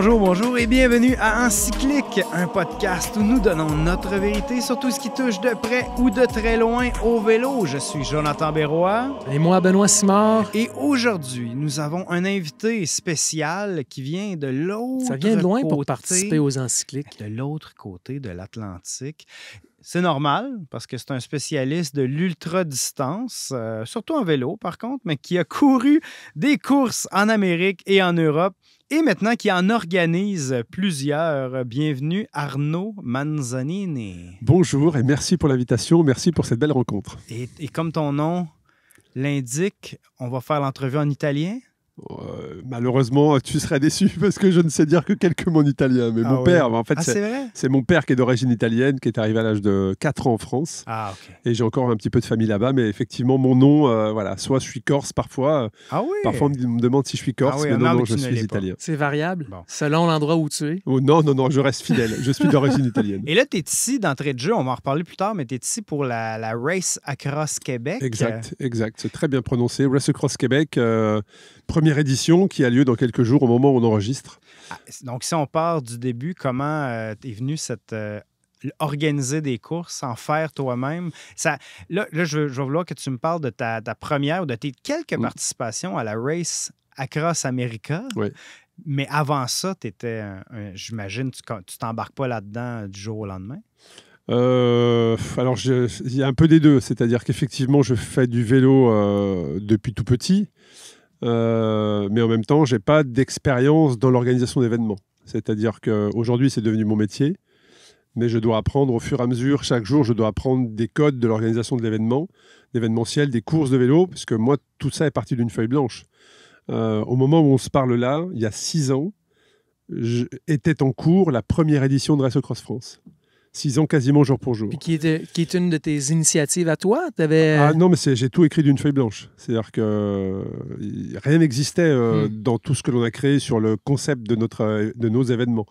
Bonjour et bienvenue à Encyclique, un podcast où nous donnons notre vérité sur tout ce qui touche de près ou de très loin au vélo. Je suis Jonathan Berroy. Et moi, Benoît Simard. Et aujourd'hui, nous avons un invité spécial qui vient de l'autre côté. Ça vient de loin pour participer aux Encycliques. De l'autre côté de l'Atlantique. C'est normal, parce que c'est un spécialiste de l'ultra-distance, surtout en vélo par contre, mais qui a couru des courses en Amérique et en Europe, et maintenant qui en organise plusieurs. Bienvenue Arnaud Manzanini. Bonjour et merci pour l'invitation, merci pour cette belle rencontre. Et comme ton nom l'indique, on va faire l'entrevue en italien? Malheureusement, tu serais déçu parce que je ne sais dire que quelques mots en italien. Mais mon père, en fait, c'est mon père qui est d'origine italienne, qui est arrivé à l'âge de 4 ans en France. Ah, ok. Et j'ai encore un petit peu de famille là-bas. Mais effectivement, mon nom, voilà, soit je suis corse parfois. Parfois, on me demande si je suis corse, mais non, je suis italien. C'est variable, selon l'endroit où tu es. Oh, non, je reste fidèle. Je suis d'origine italienne. Et là, tu es ici d'entrée de jeu, on va en reparler plus tard, mais tu es ici pour la Race Across Québec. Exact. C'est très bien prononcé. Race Across Québec. Première édition qui a lieu dans quelques jours au moment où on enregistre. Donc, si on part du début, comment est venue cette organiser des courses, en faire toi-même? Là, je vais vouloir que tu me parles de ta première ou de tes quelques participations à la Race Across America. Oui. Mais avant ça, tu étais, j'imagine, tu t'embarques pas là-dedans du jour au lendemain? Alors, il y a un peu des deux. C'est-à-dire qu'effectivement, je fais du vélo depuis tout petit. Mais en même temps, je n'ai pas d'expérience dans l'organisation d'événements. C'est-à-dire qu'aujourd'hui, c'est devenu mon métier, mais je dois apprendre au fur et à mesure, chaque jour, je dois apprendre des codes de l'organisation de l'événement, d'événementiel, des courses de vélo, parce que moi, tout ça est parti d'une feuille blanche. Au moment où on se parle là, il y a 6 ans, était en cours la première édition de Race Across France. 6 ans quasiment jour pour jour. Puis qui est une de tes initiatives à toi? Non, mais j'ai tout écrit d'une feuille blanche. C'est-à-dire que rien n'existait dans tout ce que l'on a créé sur le concept de nos événements.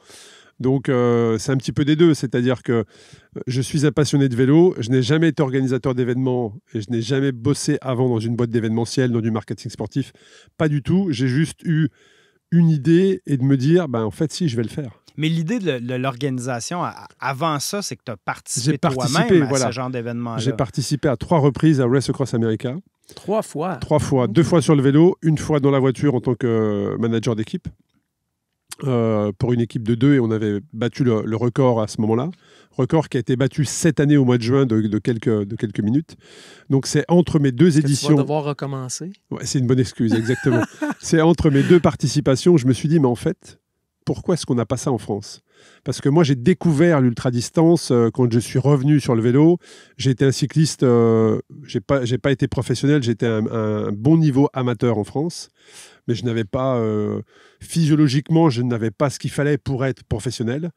Donc, c'est un petit peu des deux. C'est-à-dire que je suis un passionné de vélo. Je n'ai jamais été organisateur d'événements et je n'ai jamais bossé avant dans une boîte d'événementiel, dans du marketing sportif. Pas du tout. J'ai juste eu une idée et de me dire, en fait, si, je vais le faire. Mais l'idée de l'organisation, avant ça, c'est que tu as participé toi-même à ce genre d'événement-là. J'ai participé à 3 reprises à Race Across America. 3 fois? 3 fois. 2 fois sur le vélo, 1 fois dans la voiture en tant que manager d'équipe. Pour une équipe de 2, et on avait battu le record à ce moment-là. Record qui a été battu cette année au mois de juin de quelques minutes. Donc c'est entre mes 2 éditions... Tu vas devoir recommencer? Ouais, c'est une bonne excuse, exactement. C'est entre mes 2 participations, je me suis dit, mais en fait... Pourquoi est-ce qu'on n'a pas ça en France? Parce que moi, j'ai découvert l'ultra-distance quand je suis revenu sur le vélo. J'ai été un cycliste, j'ai pas été professionnel, j'étais un bon niveau amateur en France, mais je n'avais pas, physiologiquement, je n'avais pas ce qu'il fallait pour être professionnel.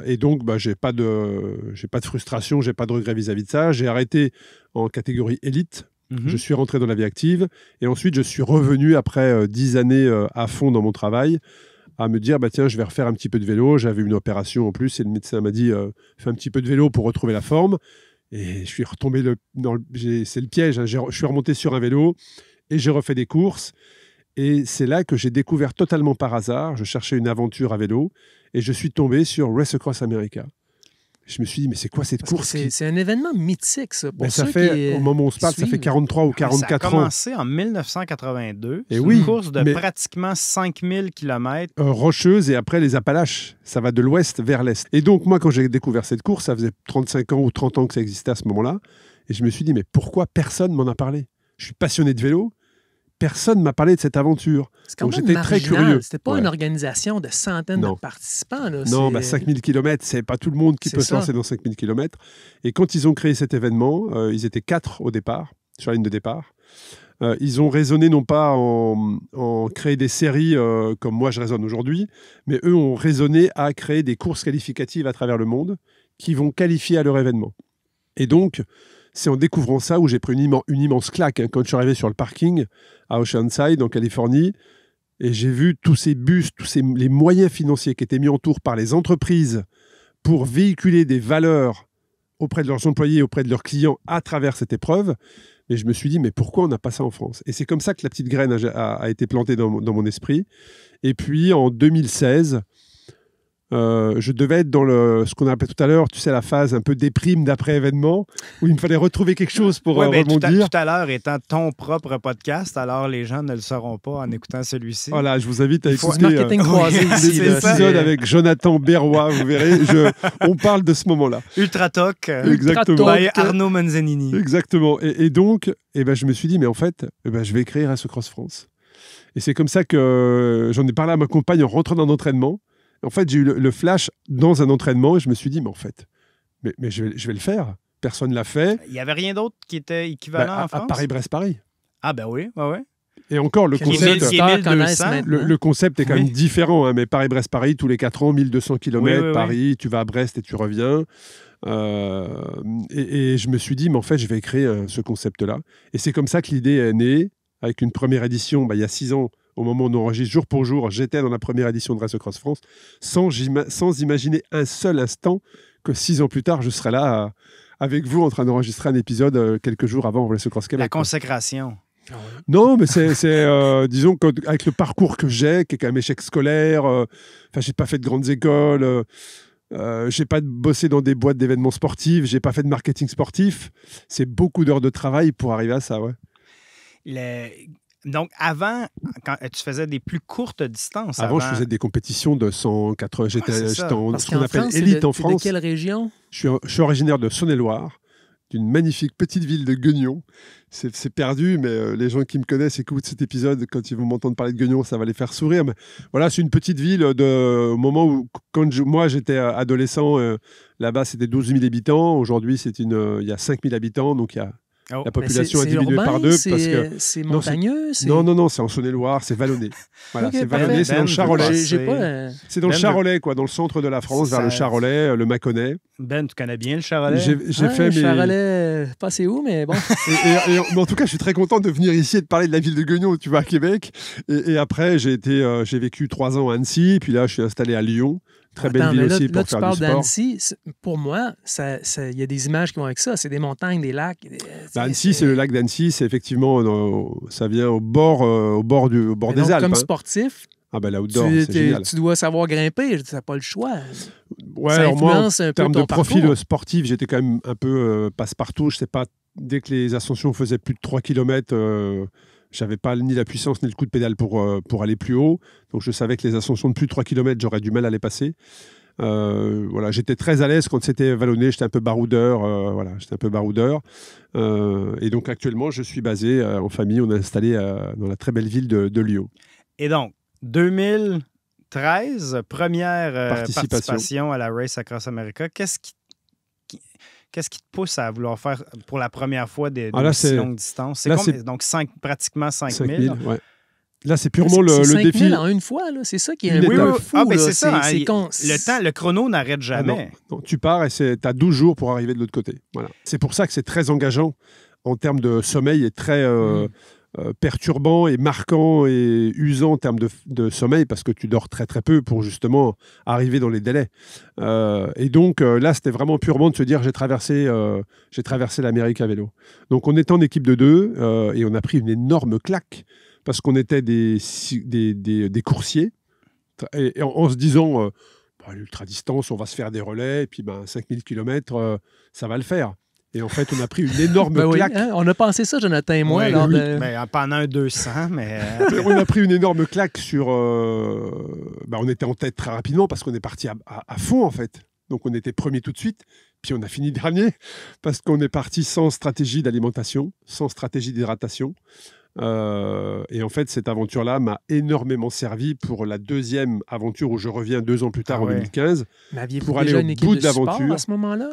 Et donc, j'ai pas de frustration, j'ai pas de regret vis-à-vis de ça. J'ai arrêté en catégorie élite. Je suis rentré dans la vie active et ensuite, je suis revenu après 10 années à fond dans mon travail, à me dire, tiens, je vais refaire un petit peu de vélo. J'avais une opération en plus et le médecin m'a dit, fais un petit peu de vélo pour retrouver la forme. Et je suis retombé, c'est le piège, hein. Je suis remonté sur un vélo et j'ai refait des courses. Et c'est là que j'ai découvert totalement par hasard, je cherchais une aventure à vélo et je suis tombé sur Race Across America. Je me suis dit, mais c'est quoi cette course? C'est un événement mythique, ça. Pour ça fait, au moment où on se parle, ça fait 43 ou 44 ans. Ça a commencé en 1982. Et une course de pratiquement 5000 km. Rocheuse, et après les Appalaches. Ça va de l'ouest vers l'est. Et donc, moi, quand j'ai découvert cette course, ça faisait 35 ans ou 30 ans que ça existait à ce moment-là. Et je me suis dit, mais pourquoi personne m'en a parlé? Je suis passionné de vélo. Personne ne m'a parlé de cette aventure. Donc, j'étais très curieux. C'était pas une organisation de centaines de participants. Là. Non, 5000 km, c'est pas tout le monde qui peut se lancer dans 5000 km. Et quand ils ont créé cet événement, ils étaient 4 au départ, sur la ligne de départ. Ils ont raisonné non pas en créer des séries comme moi je raisonne aujourd'hui, mais eux ont raisonné à créer des courses qualificatives à travers le monde qui vont qualifier à leur événement. Et donc, c'est en découvrant ça où j'ai pris une immense claque quand je suis arrivé sur le parking à Oceanside, en Californie, et j'ai vu tous ces bus, les moyens financiers qui étaient mis autour par les entreprises pour véhiculer des valeurs auprès de leurs employés, auprès de leurs clients à travers cette épreuve. Et je me suis dit, mais pourquoi on n'a pas ça en France? Et c'est comme ça que la petite graine a été plantée dans mon esprit. Et puis, en 2016, je devais être dans ce qu'on appelait tout à l'heure, tu sais, la phase un peu déprime d'après-événement, où il me fallait retrouver quelque chose pour rebondir. Tout à l'heure étant ton propre podcast, alors les gens ne le sauront pas en écoutant celui-ci. Voilà, je vous invite à écouter marketing croisé ici, l'épisode avec Jonathan Berroy, vous verrez, on parle de ce moment-là. Ultra Talk, exactement. By Arnaud Manzanini. Exactement. Et donc, je me suis dit, mais en fait, je vais créer Race Cross France. Et c'est comme ça que j'en ai parlé à ma compagne en rentrant dans l'entraînement. En fait, j'ai eu le flash dans un entraînement et je me suis dit, mais en fait, mais je vais le faire. Personne ne l'a fait. Il n'y avait rien d'autre qui était équivalent en France? À Paris-Brest-Paris. Ah ben oui, ouais. Et encore, le concept est quand même différent. Hein, mais Paris-Brest-Paris, tous les 4 ans, 1200 km, Paris, tu vas à Brest et tu reviens. Et je me suis dit, mais en fait, je vais créer ce concept-là. Et c'est comme ça que l'idée est née, avec une première édition, il y a 6 ans, au moment où on enregistre jour pour jour, j'étais dans la première édition de Race Cross France, sans imaginer un seul instant que 6 ans plus tard, je serais là avec vous en train d'enregistrer un épisode quelques jours avant Race Cross Québec. La consécration. Non, mais c'est disons qu'avec le parcours que j'ai, qui est quand même échec scolaire, j'ai pas fait de grandes écoles, j'ai pas bossé dans des boîtes d'événements sportifs, j'ai pas fait de marketing sportif. C'est beaucoup d'heures de travail pour arriver à ça, ouais. Donc, avant, quand tu faisais des plus courtes distances. Avant, je faisais des compétitions de 180. J'étais en ce qu'on appelle élite en France. De quelle région? Je suis originaire de Saône-et-Loire, d'une magnifique petite ville de Guignon. C'est perdu, mais les gens qui me connaissent écoutent cet épisode. Quand ils vont m'entendre parler de Guignon, ça va les faire sourire. Mais voilà, c'est une petite ville au moment où, moi, j'étais adolescent, là-bas, c'était 12 000 habitants. Aujourd'hui, il y a 5 000 habitants, donc il y a... La population a diminué par 2 parce que c'est montagneux. Non, c'est en Saône-et-Loire, c'est vallonné. Voilà, c'est vallonné, c'est dans le Charolais. C'est dans le Charolais, quoi, dans le centre de la France, vers le Charolais, le Mâconnais. Ben, tu connais bien le Charolais? J'ai fait le Charolais, pas c'est où, mais bon. Mais en tout cas, je suis très content de venir ici et de parler de la ville de Guignon, où tu vas à Québec. Et après, j'ai vécu 3 ans à Annecy, puis là, je suis installé à Lyon. Très belle ville aussi pour faire du sport. Tu parles d'Annecy. Pour moi, il y a des images qui vont avec ça. C'est des montagnes, des lacs. Annecy, c'est le lac d'Annecy. C'est effectivement, ça vient au bord des Alpes. Comme sportif, l'outdoor, c'est génial. Tu dois savoir grimper. Tu n'as pas le choix. Ouais, alors moi, en termes de profil sportif, j'étais quand même un peu passe-partout. Je sais pas, dès que les ascensions faisaient plus de 3 km, j'avais pas ni la puissance ni le coup de pédale pour aller plus haut. Donc, je savais que les ascensions de plus de 3 km, j'aurais du mal à les passer. Voilà, j'étais très à l'aise quand c'était vallonné. J'étais un peu baroudeur. Et donc, actuellement, je suis basé en famille. On est installé dans la très belle ville de Lyon. Et donc, 2013, première participation à la Race Across America. Qu'est-ce qui te pousse à vouloir faire pour la première fois des longues distances? C'est donc pratiquement 5 000. Ouais. Là, c'est purement le défi. 5 000 en une fois, là. C'est ça qui est un peu fou. C'est ça. Le chrono n'arrête jamais. Non, tu pars et tu as 12 jours pour arriver de l'autre côté. Voilà. C'est pour ça que c'est très engageant en termes de sommeil et très perturbant et marquant et usant en termes de sommeil parce que tu dors très très peu pour justement arriver dans les délais. Et donc là, c'était vraiment purement de se dire j'ai traversé l'Amérique à vélo. Donc on était en équipe de 2 et on a pris une énorme claque parce qu'on était des coursiers et en se disant l'ultra-distance, on va se faire des relais et puis 5000 km, ça va le faire. Et en fait, on a pris une énorme claque. Oui, hein? On a pensé ça, Jonathan et moi. Pendant un 200, mais... On a pris une énorme claque sur... on était en tête très rapidement parce qu'on est parti à fond, en fait. Donc, on était premier tout de suite. Puis, on a fini dernier parce qu'on est parti sans stratégie d'alimentation, sans stratégie d'hydratation. Et en fait, cette aventure-là m'a énormément servi pour la deuxième aventure où je reviens 2 ans plus tard en 2015 pour aller au bout de l'aventure. À ce moment-là,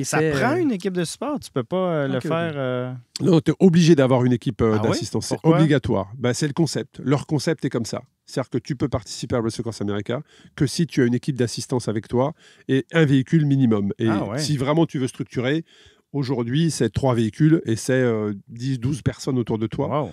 ça prend une équipe de sport, tu peux pas le faire. Non, tu es obligé d'avoir une équipe d'assistance, c'est obligatoire. C'est le concept. Leur concept est comme ça. C'est-à-dire que tu peux participer à Race Across America que si tu as une équipe d'assistance avec toi et un véhicule minimum. Et si vraiment tu veux structurer, aujourd'hui, c'est 3 véhicules et c'est 10-12 personnes autour de toi,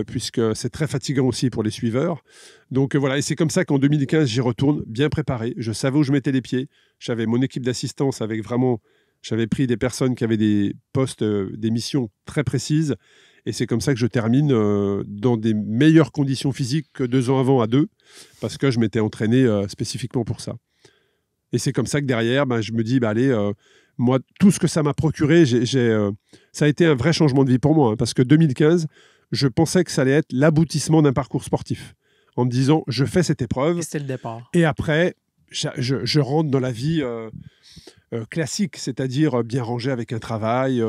puisque c'est très fatigant aussi pour les suiveurs. Donc voilà, et c'est comme ça qu'en 2015, j'y retourne bien préparé. Je savais où je mettais les pieds. J'avais mon équipe d'assistance avec vraiment... J'avais pris des personnes qui avaient des postes, des missions très précises. Et c'est comme ça que je termine dans des meilleures conditions physiques que 2 ans avant à 2, parce que je m'étais entraîné spécifiquement pour ça. Et c'est comme ça que derrière, je me dis, allez, moi, tout ce que ça m'a procuré, ça a été un vrai changement de vie pour moi. Hein, parce que 2015, je pensais que ça allait être l'aboutissement d'un parcours sportif. En me disant, je fais cette épreuve. Et c'était le départ. Et après, je rentre dans la vie classique, c'est-à-dire bien rangé avec un travail.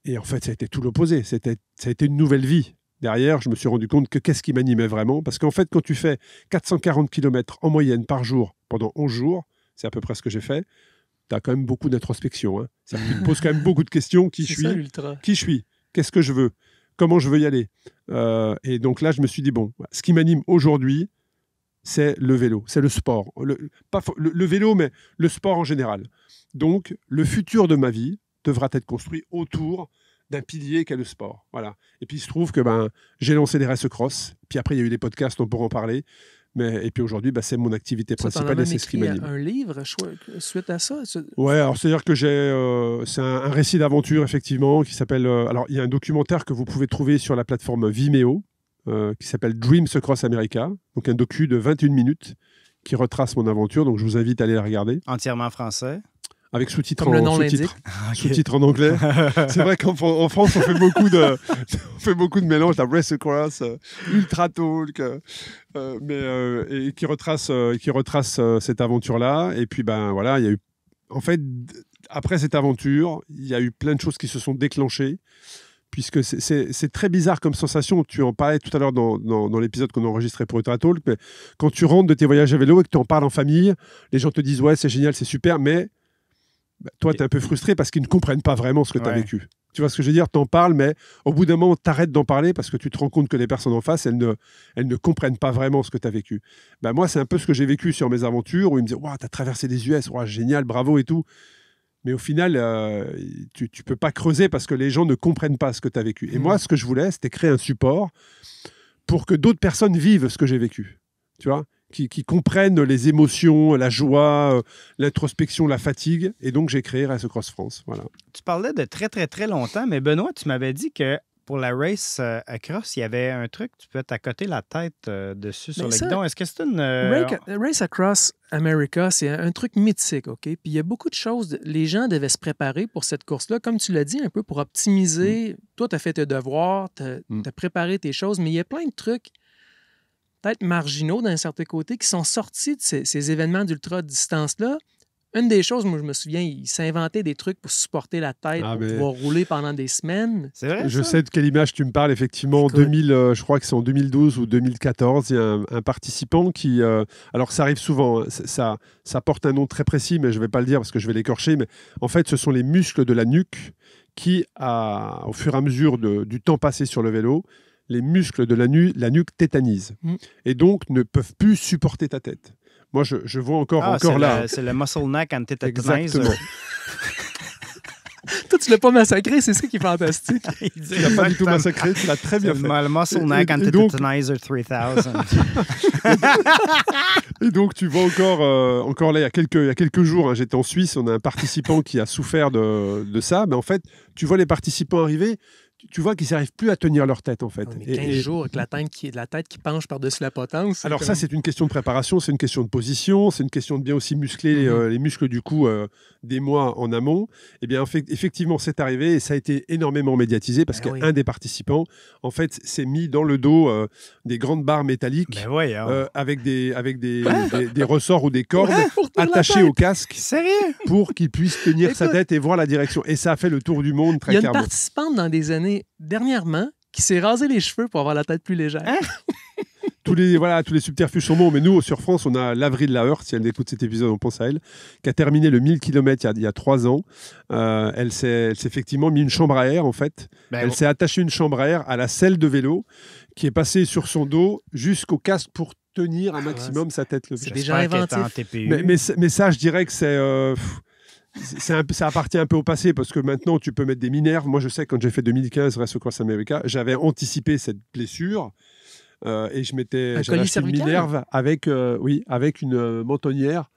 Et en fait, ça a été tout l'opposé. Ça a été une nouvelle vie. Derrière, je me suis rendu compte que qu'est-ce qui m'animait vraiment. Parce qu'en fait, quand tu fais 440 km en moyenne par jour pendant 11 jours, c'est à peu près ce que j'ai fait, tu as quand même beaucoup d'introspection. Hein. Ça te pose quand même beaucoup de questions. Qui je suis? Qu'est-ce que je veux? Comment je veux y aller? Et donc là, je me suis dit, bon, ce qui m'anime aujourd'hui, c'est le vélo, c'est le sport. Pas le vélo, mais le sport en général. Donc, le futur de ma vie devra être construit autour d'un pilier qu'est le sport. Voilà. Et puis, il se trouve que j'ai lancé les race cross. Puis après, il y a eu les podcasts, on pourra en parler. Et puis aujourd'hui, c'est mon activité principale et c'est ce qui m'anime. Un livre suite à ça? Ouais, alors c'est-à-dire que c'est un récit d'aventure, effectivement, qui s'appelle... alors, il y a un documentaire que vous pouvez trouver sur la plateforme Vimeo, qui s'appelle Dreams Across America, donc un docu de 21 minutes qui retrace mon aventure. Donc, je vous invite à aller la regarder. Entièrement français? Avec sous-titres sous-titres en anglais. C'est vrai qu'en France, on fait beaucoup de mélanges, la race across, ultra talk, et qui retrace cette aventure-là. Et puis, voilà, il y a eu... En fait, après cette aventure, il y a eu plein de choses qui se sont déclenchées, puisque c'est très bizarre comme sensation. Tu en parlais tout à l'heure dans l'épisode qu'on a enregistré pour Ultra Talk, mais quand tu rentres de tes voyages à vélo et que tu en parles en famille, les gens te disent « Ouais, c'est génial, c'est super », mais... toi, tu es un peu frustré parce qu'ils ne comprennent pas vraiment ce que tu as vécu. Tu vois ce que je veux dire? Tu en parles, mais au bout d'un moment, tu arrêtes d'en parler parce que tu te rends compte que les personnes en face, elles ne comprennent pas vraiment ce que tu as vécu. Moi, c'est un peu ce que j'ai vécu sur mes aventures où ils me disaient « tu as traversé des US, génial, bravo et tout ». Mais au final, tu ne peux pas creuser parce que les gens ne comprennent pas ce que tu as vécu. Et moi, ce que je voulais, c'était créer un support pour que d'autres personnes vivent ce que j'ai vécu. Tu vois? Qui comprennent les émotions, la joie, l'introspection, la fatigue. Et donc, j'ai créé Race Cross France. Voilà. Tu parlais de très, très, très longtemps, mais Benoît, tu m'avais dit que pour la Race Across, il y avait un truc, tu peux t'accoter la tête dessus sur le guidon. Est-ce que c'est une... Race Across America, c'est un truc mythique, OK? Puis il y a beaucoup de choses. Les gens devaient se préparer pour cette course-là, comme tu l'as dit, un peu pour optimiser. Toi, tu as fait tes devoirs, tu as préparé tes choses, mais il y a plein de trucs peut-être marginaux d'un certain côté, qui sont sortis de ces événements d'ultra-distance-là. Une des choses, moi, je me souviens, il s'inventait des trucs pour supporter la tête, pour pouvoir rouler pendant des semaines. C'est vrai, je sais de quelle image tu me parles, effectivement. Je crois que c'est en 2012 ou 2014, il y a un participant qui... alors, ça arrive souvent, hein, ça porte un nom très précis, mais je ne vais pas le dire parce que je vais l'écorcher, mais en fait, ce sont les muscles de la nuque qui, au fur et à mesure du temps passé sur le vélo, les muscles de la nuque tétanisent et donc ne peuvent plus supporter ta tête. Moi, je vois encore là. C'est le muscle neck and tetanizer. Exactement. Toi, tu l'as pas massacré, c'est ça qui est fantastique. Tu l'as pas du tout massacré, tu l'as très bien fait. Le muscle neck and tetanizer 3000. Et donc, tu vois encore là, il y a quelques jours, hein, j'étais en Suisse, on a un participant qui a souffert de ça. Mais en fait, tu vois les participants arriver, tu vois qu'ils n'arrivent plus à tenir leur tête, en fait. 15 jours avec la tête qui penche par-dessus la potence. Alors ça, c'est une question de préparation, c'est une question de position, c'est une question de bien aussi muscler les muscles du cou des mois en amont. Eh bien, effectivement, c'est arrivé et ça a été énormément médiatisé parce qu'un des participants, en fait, s'est mis dans le dos des grandes barres métalliques avec des ressorts ou des cordes attachées au casque. Sérieux? Pour qu'il puisse tenir sa tête et voir la direction. Et ça a fait le tour du monde très clairement. Il y a une participante dans des années dernièrement qui s'est rasé les cheveux pour avoir la tête plus légère. Hein? tous les subterfuges sont bons, mais nous, sur France, on a l'Avril Laher, si elle écoute cet épisode, on pense à elle, qui a terminé le 1000 km il y a 3 ans. Elle s'est effectivement mis une chambre à air, en fait. Elle s'est attachée une chambre à air à la selle de vélo qui est passée sur son dos jusqu'au casque pour tenir un maximum sa tête levée. C'est déjà inventif. Mais ça, je dirais que ça appartient un peu au passé parce que maintenant, tu peux mettre des minerves. Moi, je sais, quand j'ai fait 2015 Race Across America, j'avais anticipé cette blessure et j'avais acheté une minerve avec une mentonnière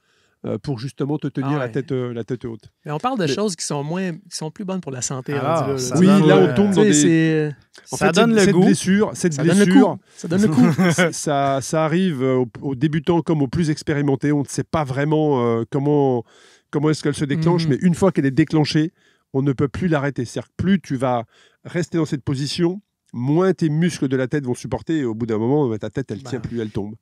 pour justement te tenir Ah ouais. la tête haute. Mais on parle de Mais- choses qui sont plus bonnes pour la santé. Alors, rendu là, ça Oui, donne, là, on tombe dans Tu sais, des... En Ça fait, donne le cette goût. blessure, ça donne le coup. Ça donne le coup. ça arrive aux débutants comme aux plus expérimentés. On ne sait pas vraiment comment est-ce qu'elle se déclenche, mais une fois qu'elle est déclenchée, on ne peut plus l'arrêter. C'est-à-dire que plus tu vas rester dans cette position, moins tes muscles de la tête vont supporter, et au bout d'un moment, ta tête, elle tient plus, elle tombe.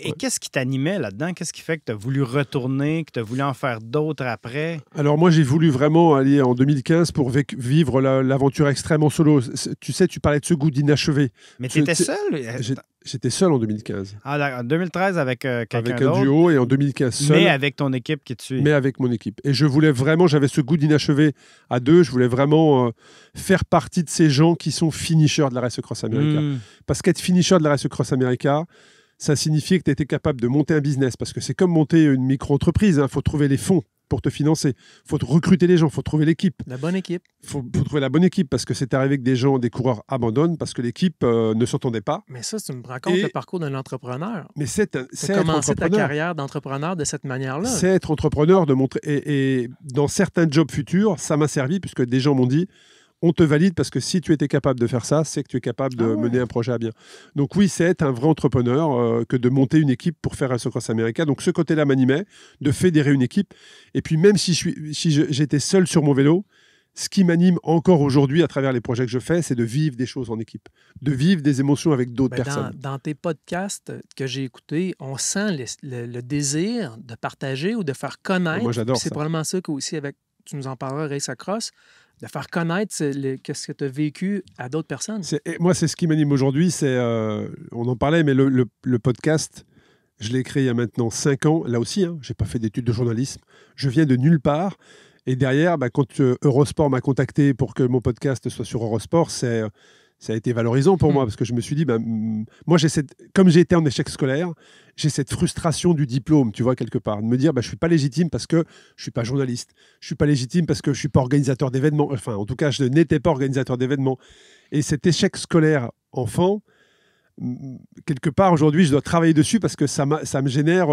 Et qu'est-ce qui t'animait là-dedans? Qu'est-ce qui fait que tu as voulu retourner, que tu as voulu en faire d'autres après? Alors moi, j'ai voulu vraiment aller en 2015 pour vivre l'aventure extrême en solo. Tu sais, tu parlais de ce goût d'inachevé. Mais tu étais seul? J'étais seul en 2015. En 2013 avec quelqu'un Avec d'autre? un duo, et en 2015 seul. Mais avec ton équipe qui te suit. Mais avec mon équipe. Et je voulais vraiment, j'avais ce goût d'inachevé à deux, je voulais vraiment faire partie de ces gens qui sont finishers de la Race Across America. Parce qu'être finisher de la Race Across America, ça signifiait que tu étais capable de monter un business, parce que c'est comme monter une micro-entreprise, il faut trouver les fonds pour te financer, il faut recruter les gens, il faut trouver l'équipe. La bonne équipe. Il faut trouver la bonne équipe, parce que c'est arrivé que des coureurs abandonnent, parce que l'équipe ne s'entendait pas. Mais ça, tu me racontes le parcours d'un entrepreneur. Mais c'est Tu as commencé ta carrière d'entrepreneur de cette manière-là. C'est être entrepreneur, de montrer. Et dans certains jobs futurs, ça m'a servi, puisque des gens m'ont dit, on te valide parce que si tu étais capable de faire ça, c'est que tu es capable de mener un projet à bien. Donc oui, c'est être un vrai entrepreneur que de monter une équipe pour faire Race Across America. Donc ce côté-là m'animait, de fédérer une équipe. Et puis même si j'étais seul sur mon vélo, ce qui m'anime encore aujourd'hui à travers les projets que je fais, c'est de vivre des choses en équipe, de vivre des émotions avec d'autres personnes. Dans tes podcasts que j'ai écoutés, on sent le désir de partager ou de faire connaître. Moi, j'adore ça. C'est probablement ça qu'aussi, tu nous en parleras, Race Across, de faire connaître ce que tu as vécu à d'autres personnes. Moi, c'est ce qui m'anime aujourd'hui. On en parlait, mais le podcast, je l'ai créé il y a maintenant 5 ans. Là aussi, je n'ai pas fait d'études de journalisme. Je viens de nulle part. Et derrière, quand Eurosport m'a contacté pour que mon podcast soit sur Eurosport, ça a été valorisant pour moi, parce que je me suis dit, moi, comme j'ai été en échec scolaire, j'ai cette frustration du diplôme, tu vois, quelque part, de me dire, je ne suis pas légitime parce que je ne suis pas journaliste, je ne suis pas légitime parce que je ne suis pas organisateur d'événements, enfin, en tout cas, je n'étais pas organisateur d'événements. Et cet échec scolaire enfant, quelque part, aujourd'hui, je dois travailler dessus parce que ça me génère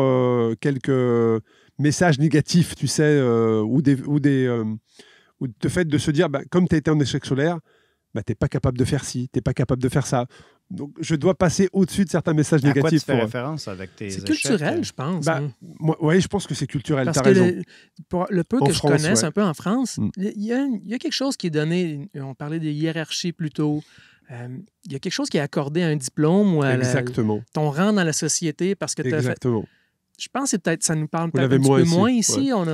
quelques messages négatifs, tu sais, ou le fait de se dire, comme tu as été en échec scolaire, tu n'es pas capable de faire ci, tu n'es pas capable de faire ça. Donc, je dois passer au-dessus de certains messages négatifs. À quoi tu fais référence avec tes échecs? Culturel, je pense. Oui, je pense que c'est culturel, tu as raison. Pour le peu que je connaisse un peu en France, il y a quelque chose qui est donné, on parlait de hiérarchie plus tôt, il y a quelque chose qui est accordé à un diplôme ou à ton rang dans la société parce que tu as fait... Je pense que ça nous parle peut-être un petit peu moins ici. Ouais.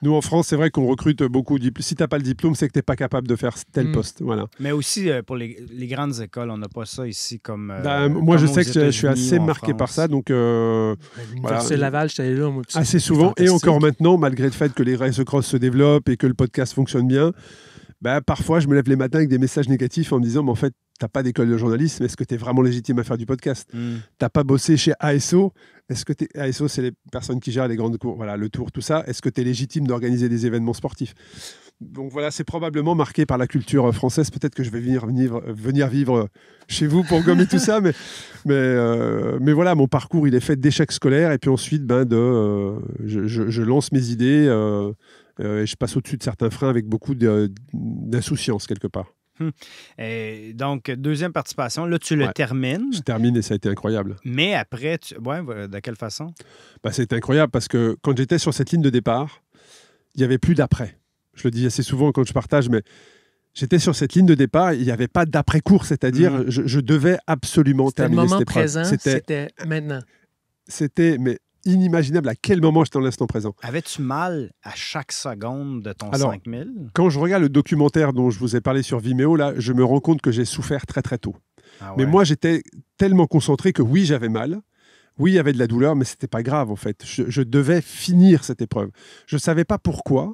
Nous, en France, c'est vrai qu'on recrute beaucoup. Si tu n'as pas le diplôme, c'est que tu n'es pas capable de faire tel poste. Voilà. Mais aussi, pour les grandes écoles, on n'a pas ça ici comme moi, comme je sais que je suis assez marqué par ça. Donc, l'Université Laval, j'étais là. Moi, assez souvent. Et encore maintenant, malgré le fait que les Race Across se développent et que le podcast fonctionne bien, parfois, je me lève les matins avec des messages négatifs en me disant, mais en fait, tu n'as pas d'école de journalisme, est-ce que tu es vraiment légitime à faire du podcast? Tu n'as pas bossé chez ASO? Est-ce que ASO, c'est les personnes qui gèrent les grandes cours, voilà, le Tour, tout ça. Est-ce que tu es légitime d'organiser des événements sportifs? Donc voilà, c'est probablement marqué par la culture française. Peut-être que je vais venir vivre chez vous pour gommer tout ça. Mais voilà, mon parcours, il est fait d'échecs scolaires. Et puis ensuite, je lance mes idées et je passe au-dessus de certains freins avec beaucoup d'insouciance quelque part. Et donc, deuxième participation, là, tu le termines. Je termine et ça a été incroyable. Mais après, de quelle façon? C'est incroyable parce que quand j'étais sur cette ligne de départ, il n'y avait plus d'après. Je le dis assez souvent quand je partage, mais j'étais sur cette ligne de départ, il n'y avait pas d'après-cours, c'est-à-dire je devais absolument terminer cette épreuve. C'était le moment présent, c'était maintenant. C'était inimaginable à quel moment j'étais dans l'instant présent. Avais-tu mal à chaque seconde de ton 5000? Quand je regarde le documentaire dont je vous ai parlé sur Vimeo, là, je me rends compte que j'ai souffert très très tôt. Mais moi, j'étais tellement concentré que oui, j'avais mal. Oui, il y avait de la douleur, mais ce n'était pas grave en fait. Je devais finir cette épreuve. Je ne savais pas pourquoi,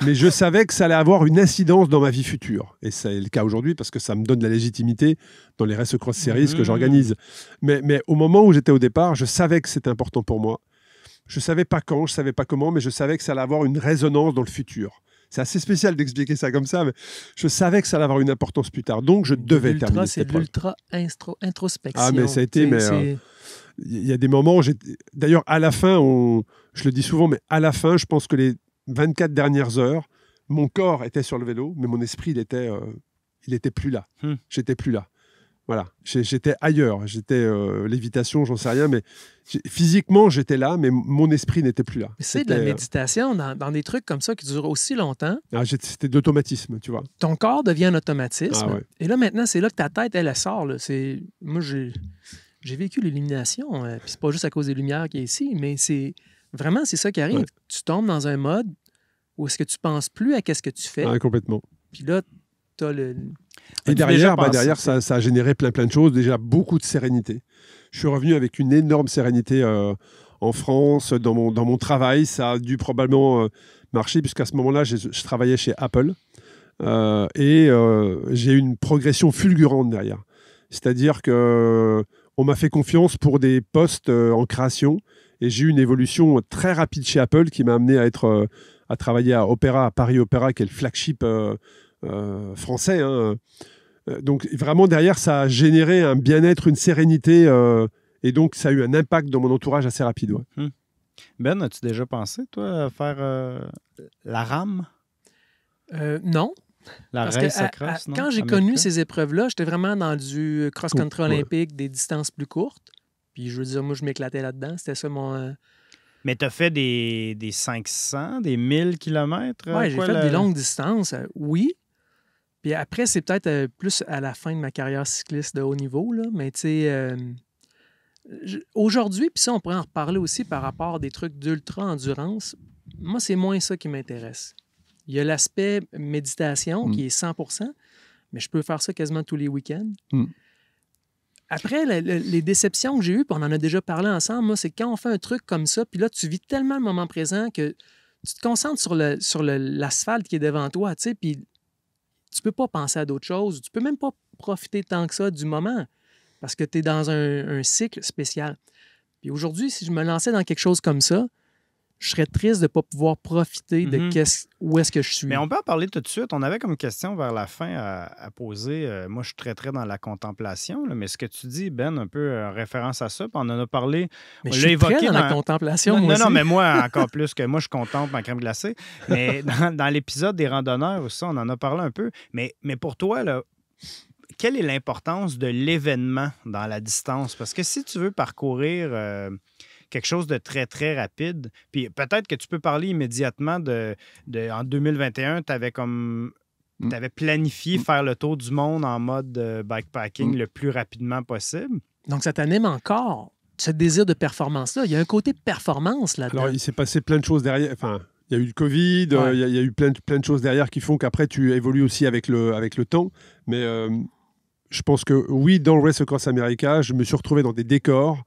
mais je savais que ça allait avoir une incidence dans ma vie future. Et c'est le cas aujourd'hui parce que ça me donne de la légitimité dans les Race Across Series que j'organise. Mais au moment où j'étais au départ, je savais que c'était important pour moi. Je ne savais pas quand, je ne savais pas comment, mais je savais que ça allait avoir une résonance dans le futur. C'est assez spécial d'expliquer ça comme ça, mais je savais que ça allait avoir une importance plus tard. Donc, je devais terminer cette épreuve. C'est de l'ultra-introspection. Ah, mais ça a été... il y a des moments, d'ailleurs, à la fin, je le dis souvent, mais à la fin, je pense que les 24 dernières heures, mon corps était sur le vélo, mais mon esprit, il était plus là. J'étais plus là. Voilà, j'étais ailleurs, j'étais lévitation, j'en sais rien, mais physiquement j'étais là, mais mon esprit n'était plus là. C'est de la méditation dans des trucs comme ça qui durent aussi longtemps. C'était de l'automatisme, tu vois. Ton corps devient un automatisme. Ah ouais. Et là, maintenant, c'est là que ta tête, elle sort. Là. Moi, j'ai vécu l'illumination, puis c'est pas juste à cause des lumières qu'il y a ici, mais c'est ça qui arrive. Ouais. Tu tombes dans un mode où est-ce que tu penses plus à qu'est-ce que tu fais. Ah, complètement. Puis là, tu as le... Et derrière, ça a généré plein de choses. Déjà, beaucoup de sérénité. Je suis revenu avec une énorme sérénité en France, dans mon travail. Ça a dû probablement marcher, puisqu'à ce moment-là, je travaillais chez Apple. Et j'ai eu une progression fulgurante derrière. C'est-à-dire qu'on m'a fait confiance pour des postes en création. Et j'ai eu une évolution très rapide chez Apple qui m'a amené à travailler à Paris Opéra, qui est le flagship français. Hein. Donc vraiment derrière, ça a généré un bien-être, une sérénité, et donc ça a eu un impact dans mon entourage assez rapide. Ouais. Ben, as-tu déjà pensé, toi, à faire la rame? Non. La race cross, non? Quand j'ai connu ces épreuves-là, j'étais vraiment dans du cross-country olympique, des distances plus courtes. Puis je veux dire, moi, je m'éclatais là-dedans. C'était ça mon... Mais tu as fait des 500, des 1000 kilomètres? Oui, j'ai fait des longues distances, oui. Puis après, c'est peut-être plus à la fin de ma carrière cycliste de haut niveau, là. Mais tu sais, aujourd'hui, puis ça, on pourrait en reparler aussi par rapport à des trucs d'ultra-endurance. Moi, c'est moins ça qui m'intéresse. Il y a l'aspect méditation qui est 100%, mais je peux faire ça quasiment tous les week-ends. Après, les déceptions que j'ai eues, puis on en a déjà parlé ensemble, moi, c'est quand on fait un truc comme ça, puis là, tu vis tellement le moment présent que tu te concentres sur l'asphalte qui est devant toi, tu sais, puis tu peux pas penser à d'autres choses. Tu peux même pas profiter tant que ça du moment parce que tu es dans un cycle spécial. Puis aujourd'hui, si je me lançais dans quelque chose comme ça, je serais triste de ne pas pouvoir profiter de où est-ce que je suis. Mais on peut en parler tout de suite. On avait comme question vers la fin à poser. Moi, je suis très dans la contemplation, là, mais ce que tu dis, Ben, un peu en référence à ça, puis on en a parlé. Mais je suis très dans la contemplation, Non, mais moi, encore plus que moi, je contemple ma crème glacée. Mais dans l'épisode des randonneurs aussi, on en a parlé un peu. Mais pour toi, là, quelle est l'importance de l'événement dans la distance? Parce que si tu veux parcourir... quelque chose de très, très rapide. Puis peut-être que tu peux parler immédiatement en 2021, tu avais planifié faire le tour du monde en mode bikepacking le plus rapidement possible. Donc, ça t'anime encore, ce désir de performance-là. Il y a un côté performance là-dedans. Alors, il s'est passé plein de choses derrière. Enfin, il y a eu le Covid, il y a eu plein de choses derrière qui font qu'après, tu évolues aussi avec le temps. Mais je pense que, oui, dans le Race Across America, je me suis retrouvé dans des décors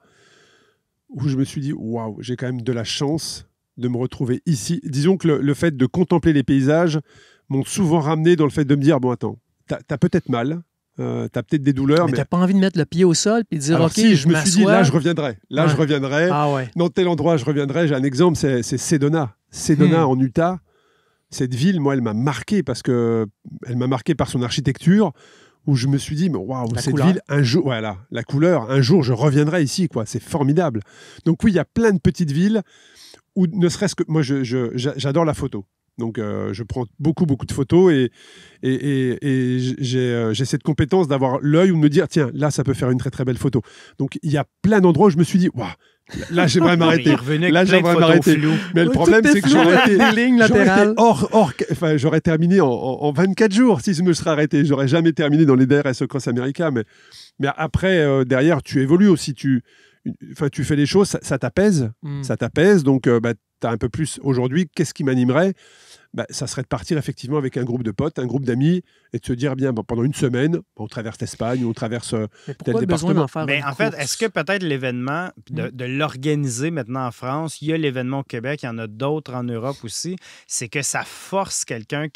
où je me suis dit, waouh, j'ai quand même de la chance de me retrouver ici. Disons que le fait de contempler les paysages m'ont souvent ramené dans le fait de me dire, bon, attends, t'as peut-être mal, t'as peut-être des douleurs, mais t'as pas envie de mettre le pied au sol et de dire, alors, OK, si, je me suis dit, là, je reviendrai. Je reviendrai. Ah ouais. Dans tel endroit, je reviendrai. J'ai un exemple, c'est Sedona. Sedona, en Utah. Cette ville, moi, elle m'a marqué parce que elle m'a marqué par son architecture, où je me suis dit, waouh, cette ville, un jour, voilà, la couleur, un jour, je reviendrai ici, quoi. C'est formidable. Donc oui, il y a plein de petites villes où, ne serait-ce que, moi, j'adore la photo. Donc, je prends beaucoup de photos et j'ai cette compétence d'avoir l'œil ou de me dire, tiens, là, ça peut faire une très, très belle photo. Donc, il y a plein d'endroits où je me suis dit, waouh, là, j'aimerais m'arrêter. Là, j'aimerais m'arrêter. Mais le problème, c'est que j'aurais terminé en 24 jours si je me serais arrêté. J'aurais jamais terminé dans les DRS Cross America. Mais après, derrière, tu évolues aussi. Tu fais les choses, ça t'apaise. Ça t'apaise. Donc, tu as un peu plus. Aujourd'hui, qu'est-ce qui m'animerait ? Ça serait de partir effectivement avec un groupe de potes, un groupe d'amis, et de se dire, bien, pendant une semaine, on traverse l'Espagne, on traverse tel département. En fait, est-ce que peut-être l'événement, de l'organiser maintenant en France, il y a l'événement au Québec, il y en a d'autres en Europe aussi, c'est que ça force quelqu'un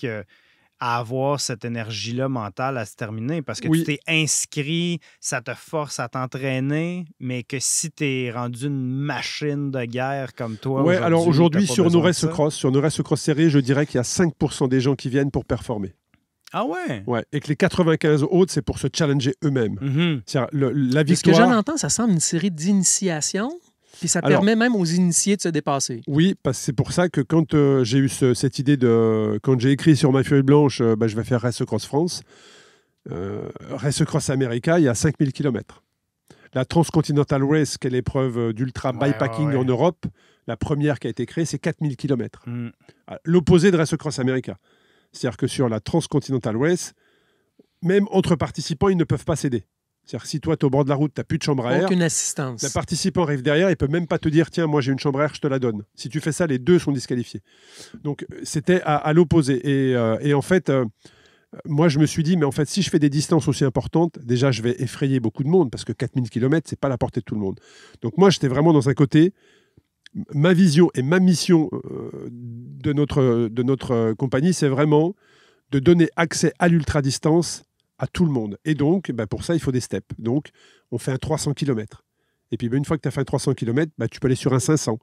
à avoir cette énergie-là mentale à se terminer, parce que tu t'es inscrit, ça te force à t'entraîner, mais que si tu es rendu une machine de guerre comme toi aujourd'hui... alors aujourd'hui, sur nos Race Cross séries, je dirais qu'il y a 5% des gens qui viennent pour performer. Ah ouais? Ouais. Et que les 95 autres, c'est pour se challenger eux-mêmes. C'est-à-dire, la De ce que victoire... j'en entends, ça semble une série d'initiations, puis ça Alors, permet même aux initiés de se dépasser. Oui, parce que c'est pour ça que quand j'ai eu cette idée de... Quand j'ai écrit sur ma feuille blanche, je vais faire Race Across France, Race Across America, il y a 5000 km. La Transcontinental Race, qui est l'épreuve d'ultra bikepacking en Europe, la première qui a été créée, c'est 4000 km. L'opposé de Race Across America. C'est-à-dire que sur la Transcontinental Race, même entre participants, ils ne peuvent pas s'aider. C'est-à-dire que si toi, tu es au bord de la route, tu n'as plus de chambre à air. Aucune assistance. Le participant arrive derrière, il ne peut même pas te dire « Tiens, moi j'ai une chambre à air, je te la donne ». Si tu fais ça, les deux sont disqualifiés. Donc c'était à l'opposé. Et en fait, moi je me suis dit « Mais en fait, si je fais des distances aussi importantes, déjà je vais effrayer beaucoup de monde parce que 4000 km, ce n'est pas la portée de tout le monde. » Donc moi, j'étais vraiment dans un côté... Ma vision et ma mission de notre compagnie, c'est vraiment de donner accès à l'ultra-distance à tout le monde. Et donc, pour ça, il faut des steps. Donc, on fait un 300 km. Et puis, une fois que tu as fait un 300 km, tu peux aller sur un 500.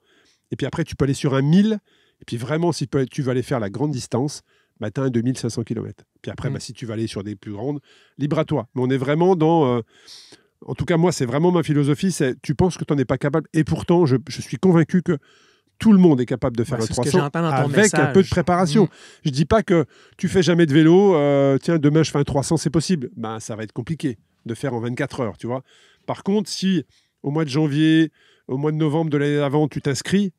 Et puis après, tu peux aller sur un 1000. Et puis vraiment, si tu veux aller faire la grande distance, tu as un 2500 km. Puis après, si tu veux aller sur des plus grandes, libre à toi. Mais on est vraiment dans... en tout cas, moi, c'est vraiment ma philosophie. C'est tu penses que tu n'en es pas capable. Et pourtant, je suis convaincu que tout le monde est capable de faire un 300 avec un peu de préparation. Je ne dis pas que tu fais jamais de vélo. Tiens, demain, je fais un 300, c'est possible. Ça va être compliqué de faire en 24 heures, tu vois. Par contre, si au mois de janvier, au mois de novembre de l'année d'avant, tu t'inscris,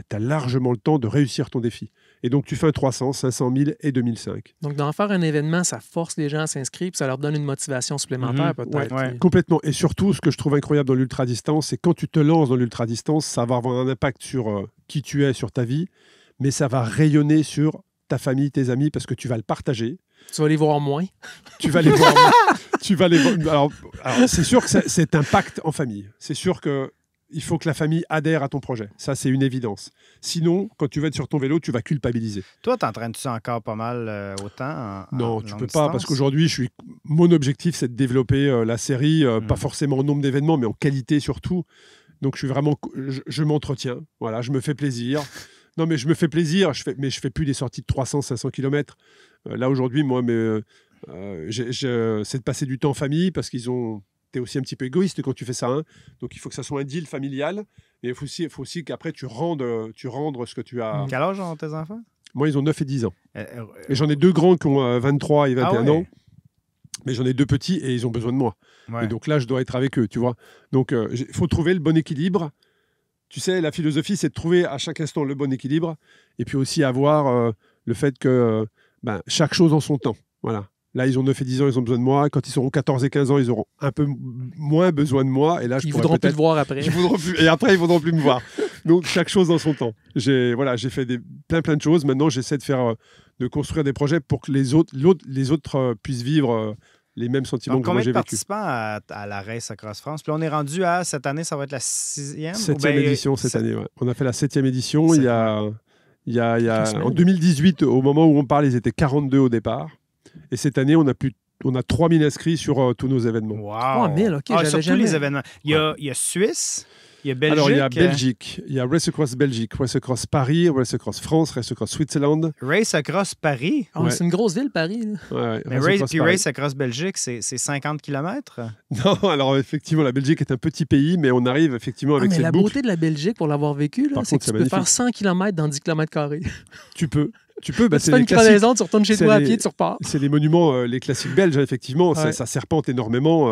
tu as largement le temps de réussir ton défi. Et donc, tu fais un 300, 500 000 et 2005. Donc, d'en faire un événement, ça force les gens à s'inscrire, puis ça leur donne une motivation supplémentaire, peut-être. Ouais, complètement. Et surtout, ce que je trouve incroyable dans l'ultra-distance, c'est quand tu te lances dans l'ultra-distance, ça va avoir un impact sur qui tu es, sur ta vie, mais ça va rayonner sur ta famille, tes amis, parce que tu vas le partager. Tu vas les voir moins. Tu vas les voir moins. Tu vas les voir... Alors, c'est sûr que c'est un pacte en famille. C'est sûr que il faut que la famille adhère à ton projet. Ça, c'est une évidence. Sinon, quand tu vas être sur ton vélo, tu vas culpabiliser. Toi, t'entraînes-tu encore pas mal autant Non, tu peux pas, parce qu'aujourd'hui, mon objectif, c'est de développer la série, pas forcément en nombre d'événements, mais en qualité surtout. Donc, je suis vraiment... Je m'entretiens. Voilà, je me fais plaisir. Non, mais je me fais plaisir, mais je fais plus des sorties de 300, 500 km. Là, aujourd'hui, moi, c'est de passer du temps en famille, parce qu'ils ont... Tu es aussi un petit peu égoïste quand tu fais ça. Hein. Donc, il faut que ça soit un deal familial. Mais il faut aussi qu'après, tu rendes ce que tu as. Quel âge ont tes enfants? Moi, ils ont 9 et 10 ans. Et j'en ai 2 grands qui ont 23 et 21 ans. Mais j'en ai 2 petits et ils ont besoin de moi. Ouais. Et donc là, je dois être avec eux, tu vois. Donc, il faut trouver le bon équilibre. Tu sais, la philosophie, c'est de trouver à chaque instant le bon équilibre. Et puis aussi avoir le fait que chaque chose en son temps. Voilà. Là, ils ont 9 et 10 ans, ils ont besoin de moi. Quand ils auront 14 et 15 ans, ils auront un peu moins besoin de moi. Et là, ils ne voudront plus te voir après. Et après, ils ne voudront plus me voir. Donc, chaque chose dans son temps. J'ai fait plein de choses. Maintenant, j'essaie de construire des projets pour que les autres puissent vivre les mêmes sentiments que moi j'ai vécu. Combien de participants à la Race Across France? Puis on est rendu à, cette année, ça va être la 6e? 7e édition cette année, ouais. On a fait la 7e édition. Il y a en 2018, au moment où on parle, ils étaient 42 au départ. Et cette année, on a 3000 inscrits sur tous nos événements. Wow! 3000, OK. Sur tous les événements. Il y a Suisse, il y a Belgique. Alors, il y a Belgique, il y a Race Across Belgique, Race Across Paris, Race Across France, Race Across Switzerland. Race Across Paris? Oh, ouais. C'est une grosse ville, Paris. Là. Mais Race Across Belgique, c'est 50 km? Non, alors effectivement, la Belgique est un petit pays, mais on arrive effectivement avec cette boucle. La beauté de la Belgique, pour l'avoir vécu, c'est que tu peux faire 100 km dans 10 km². Tu peux. Tu fais une crevaison, tu retournes chez toi à pied, tu repars. C'est les monuments, les classiques belges, effectivement. Ouais. Ça serpente énormément.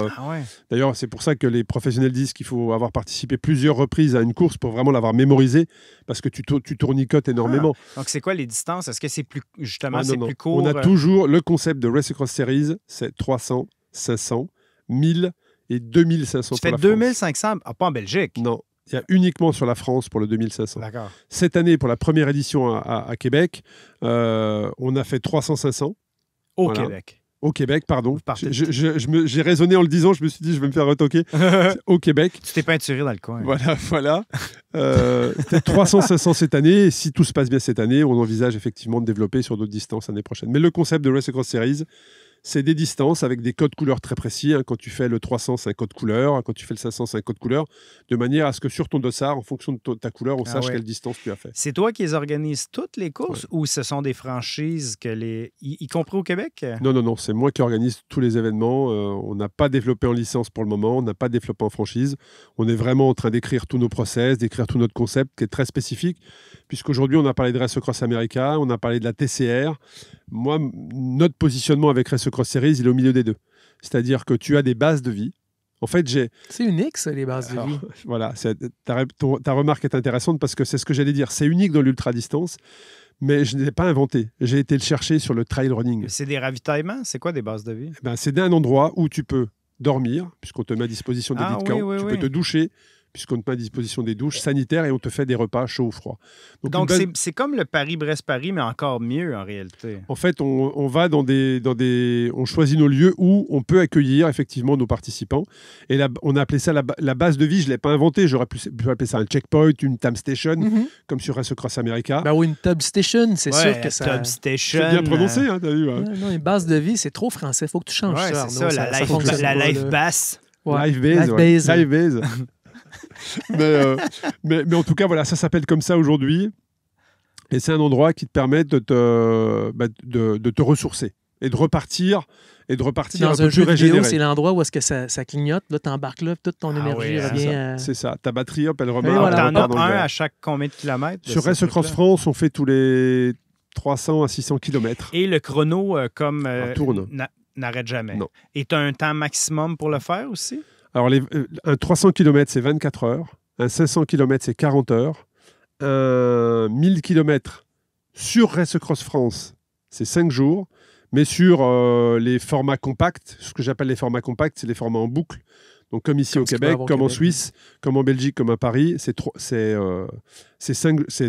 D'ailleurs, c'est pour ça que les professionnels disent qu'il faut avoir participé plusieurs reprises à une course pour vraiment l'avoir mémorisé, parce que tu tournicotes énormément. Donc, c'est quoi les distances? Est-ce que c'est plus, plus court? On a toujours le concept de Race Across Series, c'est 300, 500, 1000 et 2500 pour la France. Tu fais 2500, pas en Belgique? Non. Il y a uniquement sur la France pour le 2500. D'accord. Cette année, pour la première édition à Québec, on a fait 300-500. Québec. Au Québec, pardon. J'ai raisonné en le disant, je me suis dit, je vais me faire retoquer. Au Québec. Tu t'es peinturé dans le coin. Voilà. C'était 300-500 cette année. Et si tout se passe bien cette année, on envisage effectivement de développer sur d'autres distances l'année prochaine. Mais le concept de Race Across Series, C'est des distances avec des codes couleurs très précis. Hein. Quand tu fais le 300, c'est un code couleur. Quand tu fais le 500, c'est un code couleur. De manière à ce que sur ton dossard, en fonction de ta couleur, on sache quelle distance tu as fait. C'est toi qui les organises toutes les courses ou ce sont des franchises y compris au Québec? Non. C'est moi qui organise tous les événements. On n'a pas développé en licence pour le moment. On n'a pas développé en franchise. On est vraiment en train d'écrire tous nos process, d'écrire tout notre concept qui est très spécifique. Puisqu'aujourd'hui, on a parlé de Race Across America, on a parlé de la TCR. Moi, notre positionnement avec Race Across Series, il est au milieu des deux. C'est-à-dire que tu as des bases de vie. En fait, c'est unique, ça, les bases de vie. Voilà, ta remarque est intéressante parce que c'est ce que j'allais dire. C'est unique dans l'ultra-distance, mais je ne l'ai pas inventé. J'ai été le chercher sur le trail running. C'est des ravitaillements? C'est quoi des bases de vie? C'est un endroit où tu peux dormir, puisqu'on te met à disposition des lits de camp. Tu peux te doucher, puisqu'on te met à disposition des douches sanitaires et on te fait des repas chauds ou froids. Donc c'est comme le Paris-Brest-Paris, mais encore mieux en réalité. En fait, on va dans des... On choisit nos lieux où on peut accueillir effectivement nos participants. Et là, on a appelé ça la base de vie. Je ne l'ai pas inventé. J'aurais pu appeler ça un checkpoint, une time station, comme sur Race Across America. Oui, une tub station, c'est sûr que ça... Tub station. C'est bien prononcé, hein, t'as vu. Non, une base de vie, c'est trop français. Il faut que tu changes ça. C'est ça, la life base. Life base. mais en tout cas, voilà, ça s'appelle comme ça aujourd'hui. Et c'est un endroit qui te permet de te ressourcer et de repartir dans un jeu vidéo, c'est l'endroit où est-ce que ça clignote. Là, t'embarques là, toute ton énergie revient. C'est ça. Ta batterie, elle remet. T'en as un à chaque combien de kilomètres? Sur Race Across France, on fait tous les 300 à 600 kilomètres. Et le chrono, tourne. N'arrête jamais. Non. Et tu as un temps maximum pour le faire aussi? Alors, un 300 km, c'est 24 heures. Un 500 km, c'est 40 heures. Un 1000 km sur Race Across France, c'est 5 jours. Mais sur les formats compacts, ce que j'appelle les formats compacts, c'est les formats en boucle. Donc, comme ici au Québec, comme en Suisse, comme en Belgique, comme à Paris, c'est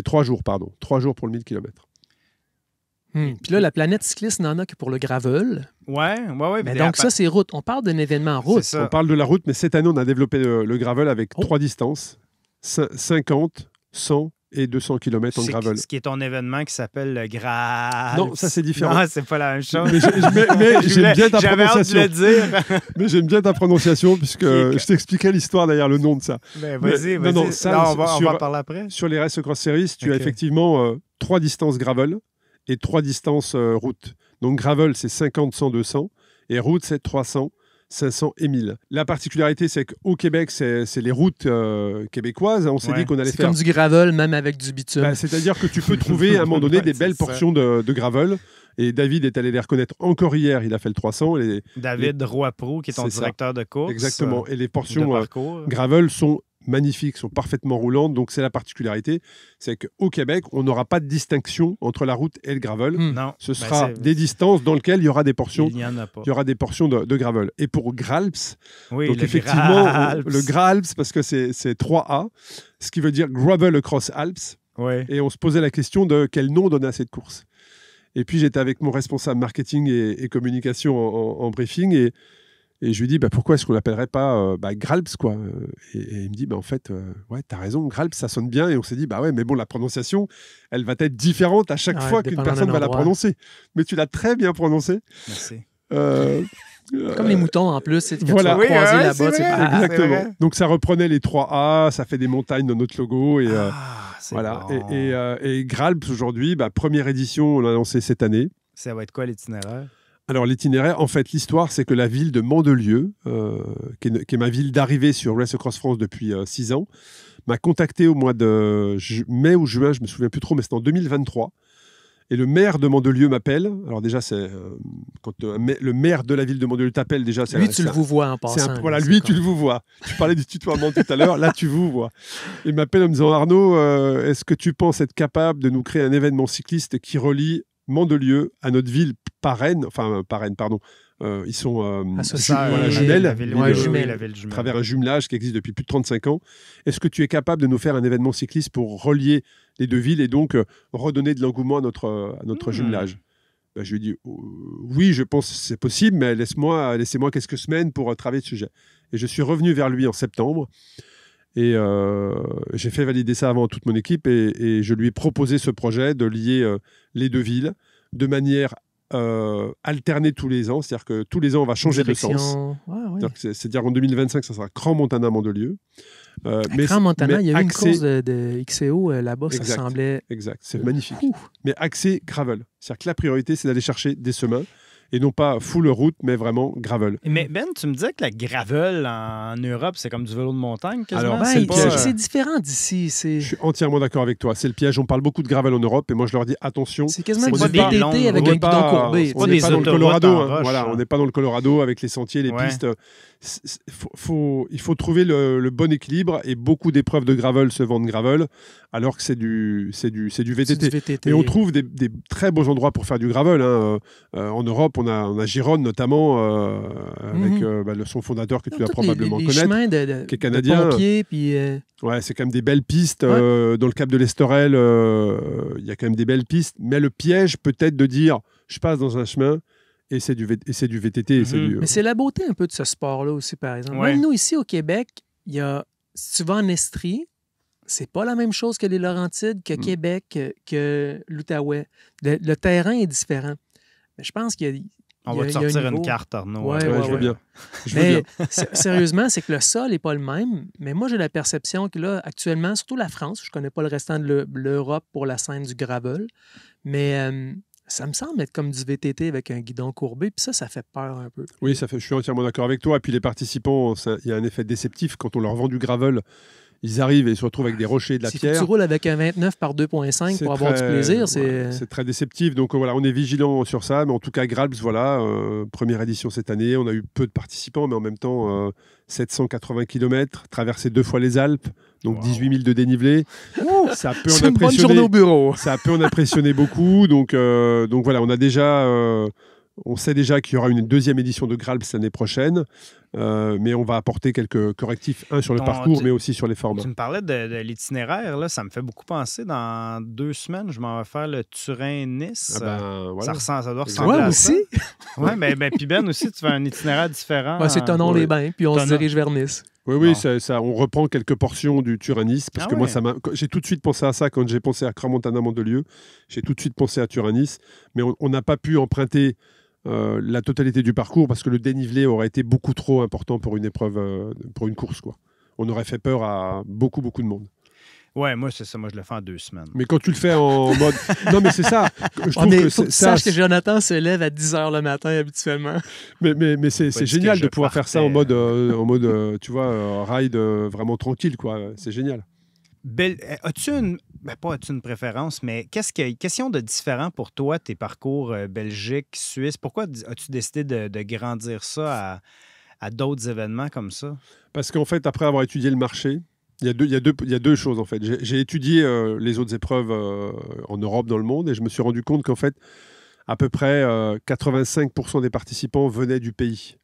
3 jours, pardon. 3 jours pour le 1000 km. Puis là, la planète cycliste n'en a que pour le gravel. Ouais. Mais donc ça, c'est route. On parle d'un événement en route. On parle de la route, mais cette année, on a développé le gravel avec 3 distances, 50, 100 et 200 km en gravel. Ce qui est ton événement qui s'appelle le Graal. Non, ça c'est différent. Non, c'est pas la même chose. Mais j'aime bien ta prononciation. J'avais hâte de le dire. Mais j'aime bien ta prononciation puisque je t'expliquerai l'histoire derrière le nom de ça. Vas-y. Non, ça, on va en parler après. Sur les Race Across Series, tu as effectivement 3 distances gravel et 3 distances route. Donc gravel, c'est 50, 100, 200 et route, c'est 300. 500 et 1000. La particularité, c'est qu'au Québec, c'est les routes québécoises. On s'est dit qu'on allait faire... C'est comme du gravel, même avec du bitume. C'est-à-dire que tu peux trouver à un moment donné des belles portions de gravel. Et David est allé les reconnaître encore hier. Il a fait le 300. David Roy-Pro, qui est ton directeur de course. Exactement. Et les portions gravel sont magnifiques, sont parfaitement roulantes. Donc, c'est la particularité. C'est qu'au Québec, on n'aura pas de distinction entre la route et le gravel. Non. Ce sera des distances dans lesquelles il y aura des portions. Il n'y en a pas. Il y aura des portions de gravel. Et pour Gralps, donc effectivement, le Gralps, parce que c'est 3A, ce qui veut dire Gravel Across Alps. Ouais. Et on se posait la question de quel nom donner à cette course. Et puis, j'étais avec mon responsable marketing et communication en briefing et je lui dis, pourquoi est-ce qu'on ne l'appellerait pas Gralps, quoi. Et il me dit, en fait, t'as raison, Gralps, ça sonne bien. Et on s'est dit, mais bon, la prononciation, elle va être différente à chaque fois qu'une personne va la prononcer. Mais tu l'as très bien prononcée. Merci. Comme les moutons, en plus, c'est que voilà. tu vas croiser là-bas. Exactement. Donc, ça reprenait les 3A, ça fait des montagnes dans notre logo. Et, voilà. Bon. Et Gralps, aujourd'hui, première édition, on l'a lancé cette année. Ça va être quoi l'itinéraire? Alors, l'itinéraire, en fait, l'histoire, c'est que la ville de Mandelieu, qui est ma ville d'arrivée sur Race Across France depuis 6 ans, m'a contacté au mois de mai ou juin, je ne me souviens plus trop, mais c'était en 2023. Et le maire de Mandelieu m'appelle. Alors déjà, c'est quand le maire de la ville de Mandelieu t'appelle, déjà... Lui, tu le vous vois en passant. Voilà, lui, tu le vous vois. Tu parlais du tutoiement tout à l'heure, là, tu vous vois. Il m'appelle en me disant, Arnaud, est-ce que tu penses être capable de nous créer un événement cycliste qui relie Mandelieu à notre ville parraine, pardon. Ils sont jumelles, la ville jumelle. À travers un jumelage qui existe depuis plus de 35 ans. Est-ce que tu es capable de nous faire un événement cycliste pour relier les deux villes et donc redonner de l'engouement à notre jumelage? Je lui ai dit oui, je pense que c'est possible, mais laissez-moi quelques semaines pour travailler ce sujet. Et je suis revenu vers lui en septembre. Et j'ai fait valider ça avant toute mon équipe et je lui ai proposé ce projet de lier les deux villes de manière alterner tous les ans. C'est-à-dire que tous les ans, on va changer de sens. C'est-à-dire qu'en 2025, ça sera Crans-Montana-Mandelieu. Crans-Montana, il y a eu une course de XCO là-bas, ça semblait... Exact, c'est magnifique. Mais axé gravel. C'est-à-dire que la priorité, c'est d'aller chercher des chemins et non pas full route, mais vraiment gravel. Mais Ben, tu me disais que la gravel en Europe, c'est comme du vélo de montagne, quasiment? Alors, c'est différent d'ici. Je suis entièrement d'accord avec toi. C'est le piège. On parle beaucoup de gravel en Europe et moi, je leur dis attention. C'est quasiment du VTT avec un guidon courbé. On n'est pas dans le Colorado. Voilà, on n'est pas dans le Colorado avec les sentiers, les pistes. Il faut trouver le bon équilibre et beaucoup d'épreuves de gravel se vendent gravel alors que c'est du VTT. Et on trouve des très beaux endroits pour faire du gravel. En Europe, on a Gironde notamment avec son fondateur que tu dois probablement connaître, qui est canadien. De pompiers, puis ouais, c'est quand même des belles pistes. Dans le cap de l'Estorel, il y a quand même des belles pistes. Mais le piège peut-être de dire, je passe dans un chemin et c'est du VTT. Mais c'est la beauté un peu de ce sport-là aussi, par exemple. Ouais. Même nous, ici au Québec, si tu vas en Estrie, c'est pas la même chose que les Laurentides, que Québec, que l'Outaouais. Le terrain est différent. Mais je pense qu'il y a... On va te sortir une carte, Arnaud. Je veux bien. Mais sérieusement, c'est que le sol n'est pas le même. Mais moi, j'ai la perception que là, actuellement, surtout la France, je ne connais pas le restant de l'Europe pour la scène du gravel, mais ça me semble être comme du VTT avec un guidon courbé, puis ça fait peur un peu. Oui, je suis entièrement d'accord avec toi. Et puis les participants, il y a un effet déceptif quand on leur vend du gravel. Ils arrivent et ils se retrouvent avec des rochers et de la pierre. Si tu roules avec un 29 par 2.5 pour avoir du plaisir, c'est très déceptif. Donc voilà, on est vigilant sur ça. Mais en tout cas, Gralps, voilà, première édition cette année. On a eu peu de participants, mais en même temps, 780 km, traverser 2 fois les Alpes, donc 18 000 de dénivelé. Ça peut en impressionner. Une bonne journée au bureau. Ça peut en impressionner beaucoup. Donc voilà, on sait déjà qu'il y aura une deuxième édition de Gralps l'année prochaine, mais on va apporter quelques correctifs, sur le parcours, mais aussi sur les formats. Tu me parlais de l'itinéraire, là, ça me fait beaucoup penser. Dans 2 semaines, je m'en vais faire le Turin-Nice. Voilà. Ça doit ressembler à ça. Aussi? Oui, mais puis Ben aussi, tu fais un itinéraire différent. C'est Thonon-les-Bains, puis on se dirige vers Nice. Oui, ça, on reprend quelques portions du Turin-Nice, parce que moi, j'ai tout de suite pensé à ça quand j'ai pensé à Crans-Montana-Mandelieu. J'ai tout de suite pensé à Turin-Nice, mais on n'a pas pu emprunter la totalité du parcours parce que le dénivelé aurait été beaucoup trop important pour une épreuve, pour une course, quoi. On aurait fait peur à beaucoup de monde. Ouais, moi, c'est ça. Moi, je le fais en 2 semaines. Mais quand tu le fais en mode... Non, mais c'est ça. Je trouve que sache que Jonathan se lève à 10 h le matin habituellement. Mais c'est génial de pouvoir faire ça en mode tu vois, ride vraiment tranquille, quoi. C'est génial. As-tu une préférence, mais question de différent pour toi, tes parcours Belgique, Suisse? Pourquoi as-tu décidé de grandir ça à d'autres événements comme ça? Parce qu'en fait, après avoir étudié le marché, il y a deux choses, en fait. J'ai étudié les autres épreuves en Europe, dans le monde, et je me suis rendu compte qu'en fait, à peu près 85% des participants venaient du pays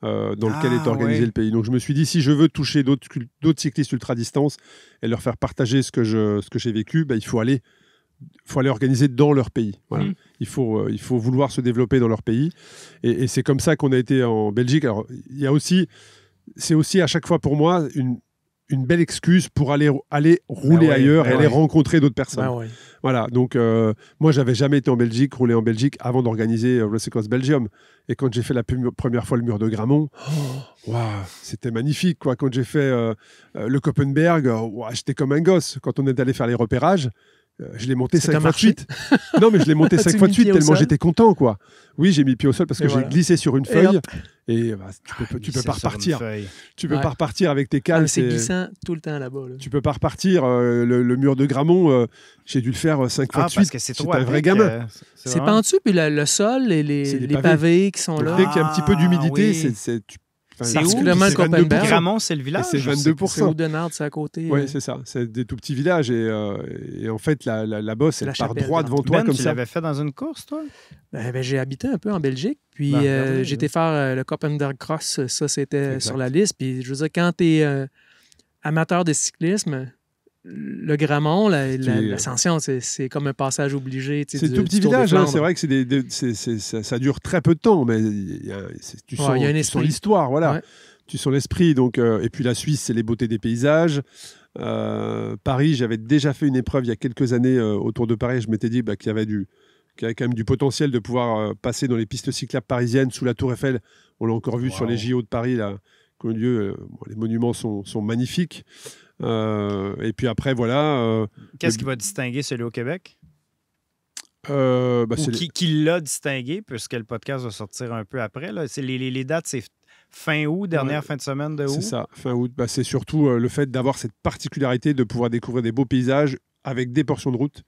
dans lequel est organisé le pays. Donc je me suis dit, si je veux toucher d'autres cyclistes ultra-distance et leur faire partager ce que j'ai vécu, il faut aller organiser dans leur pays. Voilà. Il faut vouloir se développer dans leur pays. Et c'est comme ça qu'on a été en Belgique. Alors, c'est aussi à chaque fois pour moi une belle excuse pour aller rouler ailleurs et aller rencontrer d'autres personnes. Voilà, donc moi, j'avais jamais été en Belgique, roulé en Belgique avant d'organiser Race Across Belgium. Et quand j'ai fait la première fois le mur de Grammont, c'était magnifique, quoi. Quand j'ai fait le Koppenberg, j'étais comme un gosse. Quand on est allé faire les repérages, je l'ai monté 5 fois de suite. Non, mais je l'ai monté 5 fois de suite tellement j'étais content, quoi. Oui, j'ai mis le pied au sol parce que j'ai glissé sur une feuille et tu peux pas repartir. Tu peux pas repartir avec tes cales. C'est glissant tout le temps là-bas. Là. Tu peux pas repartir. Le mur de Grammont, j'ai dû le faire 5 fois de suite. C'est un vrai gamin. C'est pentu, puis le sol et les pavés qui sont là. Dès qu'il y a un petit peu d'humidité, c'est particulièrement le Koppenberg. Grammont, c'est le village. C'est 22%. C'est Oudenarde, c'est à côté. Oui, c'est ça. C'est des tout petits villages. Et en fait, la bosse, elle part droit devant toi comme ça. Tu l'avais fait dans une course, toi? J'ai habité un peu en Belgique. Puis j'ai été faire le Koppenberg Cross. Ça, c'était sur la liste. Puis je veux dire, quand tu es amateur de cyclisme, le Grammont, l'ascension, c'est comme un passage obligé. C'est tout petit village, c'est vrai que ça dure très peu de temps, mais tu sens l'histoire, voilà. Ouais. Tu sens l'esprit. Donc, et puis la Suisse, c'est les beautés des paysages. Paris, j'avais déjà fait une épreuve il y a quelques années autour de Paris. Je m'étais dit qu'il y avait qui a quand même du potentiel de pouvoir passer dans les pistes cyclables parisiennes sous la Tour Eiffel. On l'a encore vu sur les JO de Paris, là, qui ont eu lieu. Les monuments sont magnifiques. Et puis après, voilà. Qu'est-ce qui va distinguer celui au Québec? C'est qui l'a distingué, puisque le podcast va sortir un peu après. Là. Les dates, c'est fin août, dernière fin de semaine de août. C'est ça, fin août. C'est surtout le fait d'avoir cette particularité de pouvoir découvrir des beaux paysages avec des portions de route,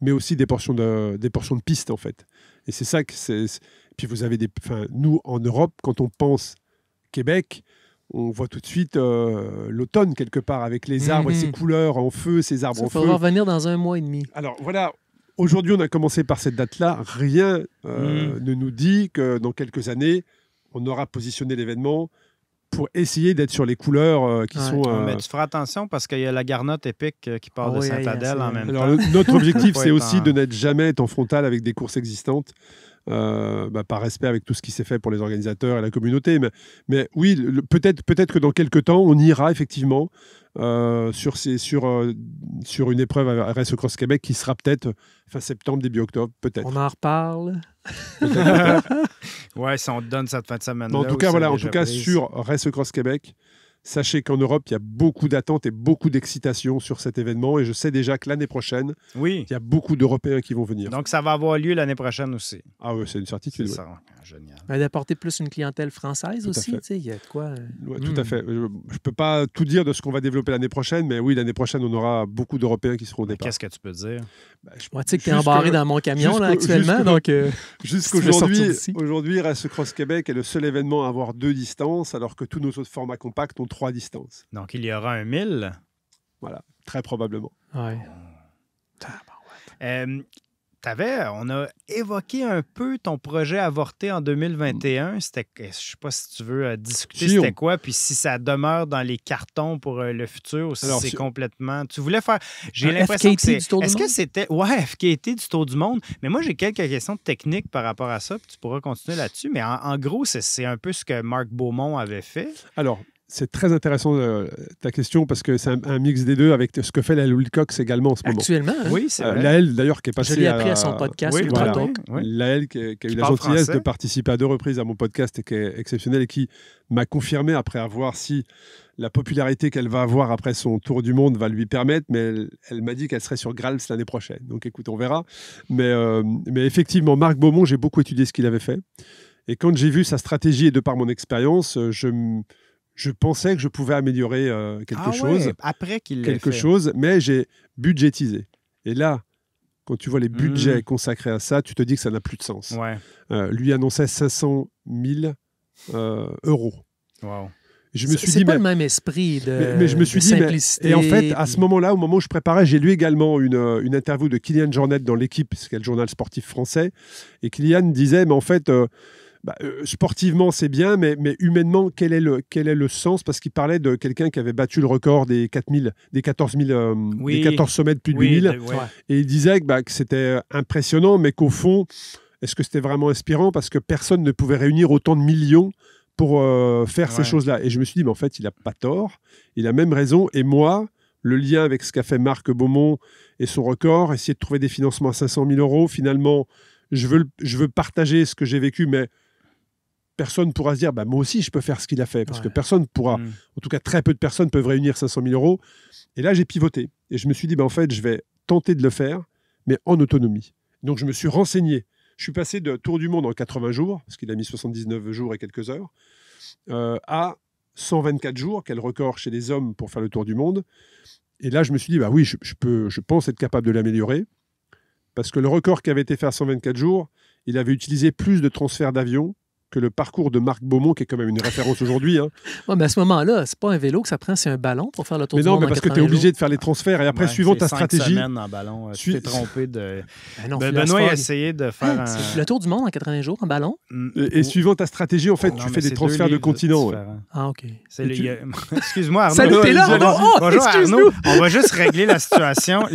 mais aussi des portions de piste, en fait. Et c'est ça que c'est... Puis vous avez nous, en Europe, quand on pense Québec, on voit tout de suite l'automne, quelque part, avec les arbres et ses couleurs en feu, ces arbres en feu. Ça va revenir dans 1 mois et demi. Alors, voilà... Aujourd'hui, on a commencé par cette date-là. Rien ne nous dit que dans quelques années, on aura positionné l'événement pour essayer d'être sur les couleurs qui sont... Mais tu feras attention parce qu'il y a la garnotte épique qui part de Saint-Adèle en même temps. Notre objectif, c'est aussi de n'être jamais en frontal avec des courses existantes, par respect avec tout ce qui s'est fait pour les organisateurs et la communauté. Mais oui, peut-être que dans quelques temps, on ira effectivement sur une épreuve à Race Cross Québec qui sera peut-être fin septembre, début octobre, peut-être. On en reparle. Ouais, si on te donne cette fin de semaine-là. En tout cas, sur Race Cross Québec, sachez qu'en Europe, il y a beaucoup d'attentes et beaucoup d'excitation sur cet événement. Et je sais déjà que l'année prochaine, il y a beaucoup d'Européens qui vont venir. Donc, ça va avoir lieu l'année prochaine aussi. Ah oui, c'est une certitude. C'est ça, génial. D'apporter plus une clientèle française aussi. Il y a de quoi... Tout à fait. Je ne peux pas tout dire de ce qu'on va développer l'année prochaine, mais oui, l'année prochaine, on aura beaucoup d'Européens qui seront au départ. Qu'est-ce que tu peux dire? Tu sais que tu es embarré dans mon camion là, actuellement. Aujourd'hui, Race Cross Québec est le seul événement à avoir 2 distances, alors que tous nos autres formats compacts ont 3 distances. Donc, il y aura un 1000. Voilà, très probablement. Ouais. On a évoqué un peu ton projet avorté en 2021. C'était, je ne sais pas si tu veux discuter, c'était quoi, puis si ça demeure dans les cartons pour le futur, ou si c'est complètement... Tu voulais faire... J'ai l'impression que c'est... Est-ce que c'était... Ouais, FKT du Tour du Monde. Mais moi, j'ai quelques questions techniques par rapport à ça, puis tu pourras continuer là-dessus. Mais en gros, c'est un peu ce que Marc Beaumont avait fait. Alors... C'est très intéressant ta question parce que c'est un mix des deux avec ce que fait la Wilcox également en ce moment. Actuellement, hein? Oui, c'est vrai. Laël, d'ailleurs, qui est passé je l'ai appris à son podcast. Oui, voilà. Laël, qui a eu la gentillesse de participer à 2 reprises à mon podcast et qui est exceptionnel et qui m'a confirmé après avoir si la popularité qu'elle va avoir après son tour du monde va lui permettre, mais elle m'a dit qu'elle serait sur Grals l'année prochaine. Donc écoute, on verra. Mais effectivement, Marc Beaumont, j'ai beaucoup étudié ce qu'il avait fait. Et quand j'ai vu sa stratégie et de par mon expérience, je pensais que je pouvais améliorer quelque chose. Après qu'il l'ait quelque fait. chose, mais j'ai budgétisé. Et là, quand tu vois les budgets consacrés à ça, tu te dis que ça n'a plus de sens. Ouais. Lui annonçait 500 000 euros. Wow. Je me suis dit, c'est pas le même esprit de je me suis dit, simplicité. Et en fait, à ce moment-là, au moment où je préparais, j'ai lu également une interview de Kylian Jornet dans l'Équipe, qui est le journal sportif français. Et Kylian disait, mais en fait... sportivement, c'est bien, mais humainement, quel est le sens? Parce qu'il parlait de quelqu'un qui avait battu le record des 14 sommets de plus de 8000. Et il disait que c'était impressionnant, mais qu'au fond, est-ce que c'était vraiment inspirant? Parce que personne ne pouvait réunir autant de millions pour faire ces choses-là. Et je me suis dit, mais en fait, il n'a pas tort. Il a même raison. Et moi, le lien avec ce qu'a fait Marc Beaumont et son record, essayer de trouver des financements à 500 000 euros, finalement, je veux partager ce que j'ai vécu, mais personne ne pourra se dire, moi aussi, je peux faire ce qu'il a fait. Parce que personne ne pourra, en tout cas, très peu de personnes peuvent réunir 500 000 euros. Et là, j'ai pivoté. Et je me suis dit, en fait, je vais tenter de le faire, mais en autonomie. Donc, je me suis renseigné. Je suis passé de Tour du Monde en 80 jours, parce qu'il a mis 79 jours et quelques heures, à 124 jours, quel record chez les hommes pour faire le Tour du Monde. Et là, je me suis dit, oui, je pense être capable de l'améliorer. Parce que le record qui avait été fait à 124 jours, il avait utilisé plus de transferts d'avion que le parcours de Marc Beaumont, qui est quand même une référence aujourd'hui. Hein. Ouais, mais à ce moment-là, c'est pas un vélo que ça prend, c'est un ballon pour faire le tour du monde. Mais non, parce que tu es obligé de faire les transferts et après, suivant ta stratégie. 5 semaines en ballon. Tu t'es trompé de. Benoît a essayé de faire le tour du monde en 80 jours en ballon. Et suivant ta stratégie, en fait, tu fais des transferts de continent. Ah, OK. Excuse-moi, Arnaud. Salut, t'es là, Arnaud. Bonjour, Arnaud. On va juste régler la situation.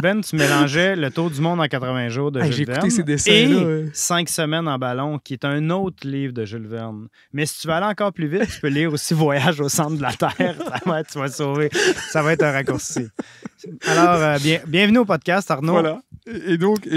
Ben, tu mélangeais le tour du monde en 80 jours de Jules Verne. J'ai écouté ces dessins-là. Et 5 semaines en ballon, qui est un autre livre de Jules Verne. Mais si tu veux aller encore plus vite, tu peux lire aussi Voyage au centre de la Terre. Tu vas sauver. Ça va être un raccourci. Alors, bienvenue au podcast, Arnaud. Voilà. Et donc,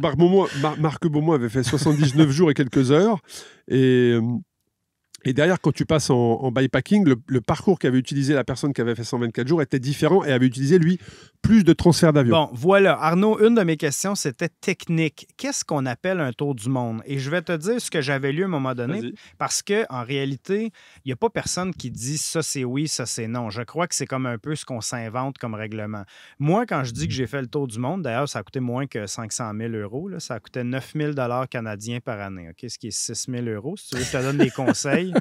Marc Beaumont avait fait 79 jours et quelques heures. Et derrière, quand tu passes en bikepacking, le parcours qu'avait utilisé la personne qui avait fait 124 jours était différent et avait utilisé, lui, plus de transferts d'avion. Bon, voilà. Arnaud, une de mes questions, c'était technique. Qu'est-ce qu'on appelle un tour du monde? Et je vais te dire ce que j'avais lu à un moment donné, Vas-y. parce qu'en réalité, il n'y a pas personne qui dit ça c'est oui, ça c'est non. Je crois que c'est comme un peu ce qu'on s'invente comme règlement. Moi, quand je dis que j'ai fait le tour du monde, d'ailleurs, ça a coûté moins que 500 000 €. Là, ça a coûté 9 000 $ canadiens par année, OK? Ce qui est 6 000 €. Si tu veux, je te donne des conseils.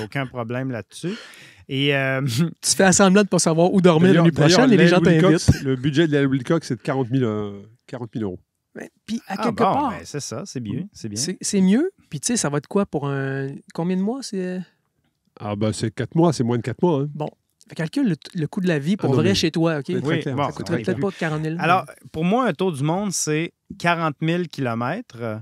Aucun problème là-dessus. Et Tu fais semblant de ne pas savoir où dormir la nuit prochaine et les gens t'invitent. Le budget de la Wilcox, c'est de 40 000 €. Ouais, puis à ah quelque bon, part, ben, c'est ça, c'est bien. C'est bien. c'est mieux. Puis tu sais, ça va être quoi pour un... Combien de mois? C'est... Ah bah c'est 4 mois, c'est moins de 4 mois. Hein. Bon. Fait calcule le coût de la vie pour Ah non, vrai mais- chez toi, OK? c'est très Oui, clair. bon, Ça coûterait ouais, peut-être pas 40 000. Alors, pour moi, un tour du monde, c'est 40 000 km,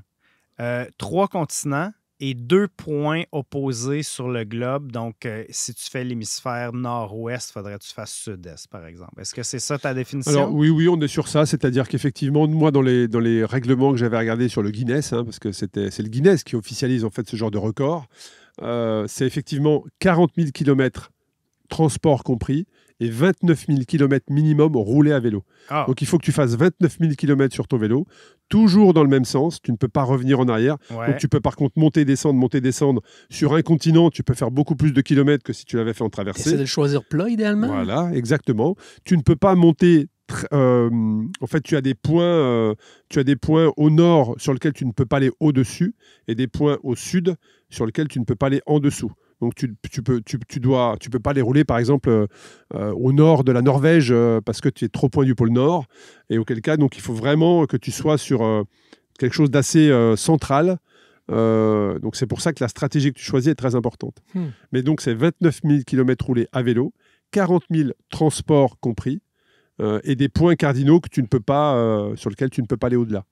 3 continents et 2 points opposés sur le globe. Donc, si tu fais l'hémisphère nord-ouest, il faudrait que tu fasses sud-est, par exemple. Est-ce que c'est ça ta définition? Alors oui, on est sur ça, c'est-à-dire qu'effectivement, moi, dans les règlements que j'avais regardés sur le Guinness, hein, parce que c'est le Guinness qui officialise en fait ce genre de record, c'est effectivement 40 000 km transport compris et 29 000 km minimum roulé à vélo. Ah, Donc il faut que tu fasses 29 000 km sur ton vélo, toujours dans le même sens, tu ne peux pas revenir en arrière. ouais. Donc tu peux par contre monter, descendre. Sur un continent, tu peux faire beaucoup plus de kilomètres que si tu l'avais fait en Essaie traversée. de le choisir plat, idéalement. Voilà, exactement. Tu ne peux pas monter. En fait, tu as des points au nord sur lesquels tu ne peux pas aller au-dessus et des points au sud sur lesquels tu ne peux pas aller en dessous. Donc tu peux pas les rouler par exemple au nord de la Norvège parce que tu es trop loin du pôle Nord et auquel cas donc il faut vraiment que tu sois sur quelque chose d'assez central. Donc c'est pour ça que la stratégie que tu choisis est très importante. Mais donc c'est 29 000 km roulés à vélo, 40 000 transports compris et des points cardinaux que tu ne peux pas sur lesquels tu ne peux pas aller au-delà.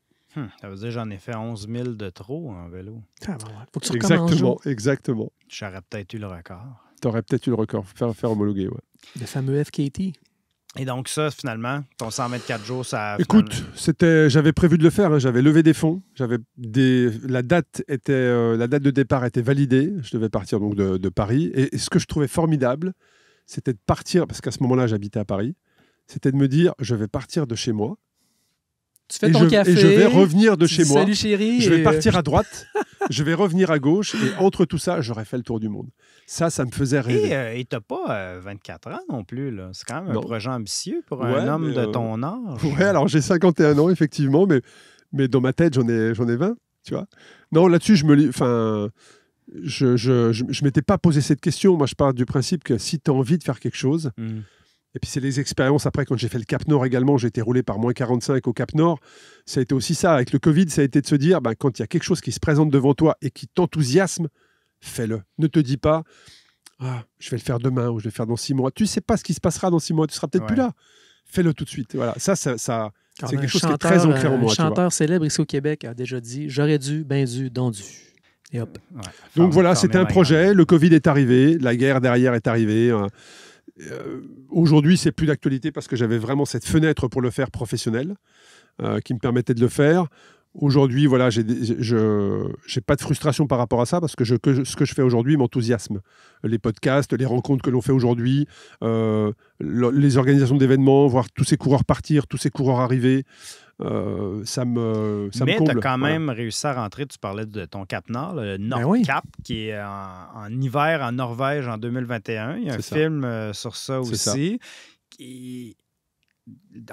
Ça veut dire que j'en ai fait 11 000 de trop en vélo. Ah, bon, faut que tu recommences. Exactement. J'aurais peut-être eu le record. Tu aurais peut-être eu le record, faire homologuer. Ouais. Le fameux FKT. Et donc ça, finalement, ton 124 jours, ça... Écoute, j'avais prévu de le faire. Hein. J'avais levé des fonds. La date de départ était validée. Je devais partir donc de Paris. Et ce que je trouvais formidable, c'était de partir, parce qu'à ce moment-là, j'habitais à Paris, c'était de me dire, je vais partir de chez moi. Tu fais ton café. Et je vais revenir de tu chez dis, moi. Salut chérie. Je vais partir à droite. Je vais revenir à gauche. Et entre tout ça, j'aurais fait le tour du monde. Ça me faisait rêver. Et t'as pas 24 ans non plus, là. C'est quand même Non. un projet ambitieux pour Ouais, un homme mais, de ton âge. Ouais, alors j'ai 51 ans, effectivement, mais dans ma tête, j'en ai 20, tu vois. Non, là-dessus, je m'étais pas posé cette question. Moi, je pars du principe que si tu as envie de faire quelque chose, et puis c'est les expériences après, quand j'ai fait le Cap Nord également, j'ai été roulé par moins 45 au Cap Nord, ça a été aussi ça. Avec le Covid, ça a été de se dire, quand il y a quelque chose qui se présente devant toi et qui t'enthousiasme, fais-le. Ne te dis pas, je vais le faire demain ou je vais le faire dans 6 mois. Tu ne sais pas ce qui se passera dans 6 mois, tu seras peut-être plus là. Fais-le tout de suite. Voilà. Ça c'est quelque chose qui est très ancré en moi. Un chanteur célèbre ici au Québec a déjà dit « J'aurais dû, ben dû, donc dû ». Et hop. Ouais. Donc voilà, c'était un projet. Le Covid est arrivé, la guerre derrière est arrivée. Aujourd'hui, c'est plus d'actualité parce que j'avais vraiment cette fenêtre pour le faire professionnel qui me permettait de le faire. Aujourd'hui, voilà, j'ai pas de frustration par rapport à ça parce que ce que je fais aujourd'hui m'enthousiasme. Les podcasts, les rencontres que l'on fait aujourd'hui, les organisations d'événements, voir tous ces coureurs partir, tous ces coureurs arriver, ça me comble. Mais tu as quand même réussi à rentrer, tu parlais de ton Cap Nord, le Nord-Cap, qui est en hiver en Norvège en 2021. Il y a un film sur ça aussi.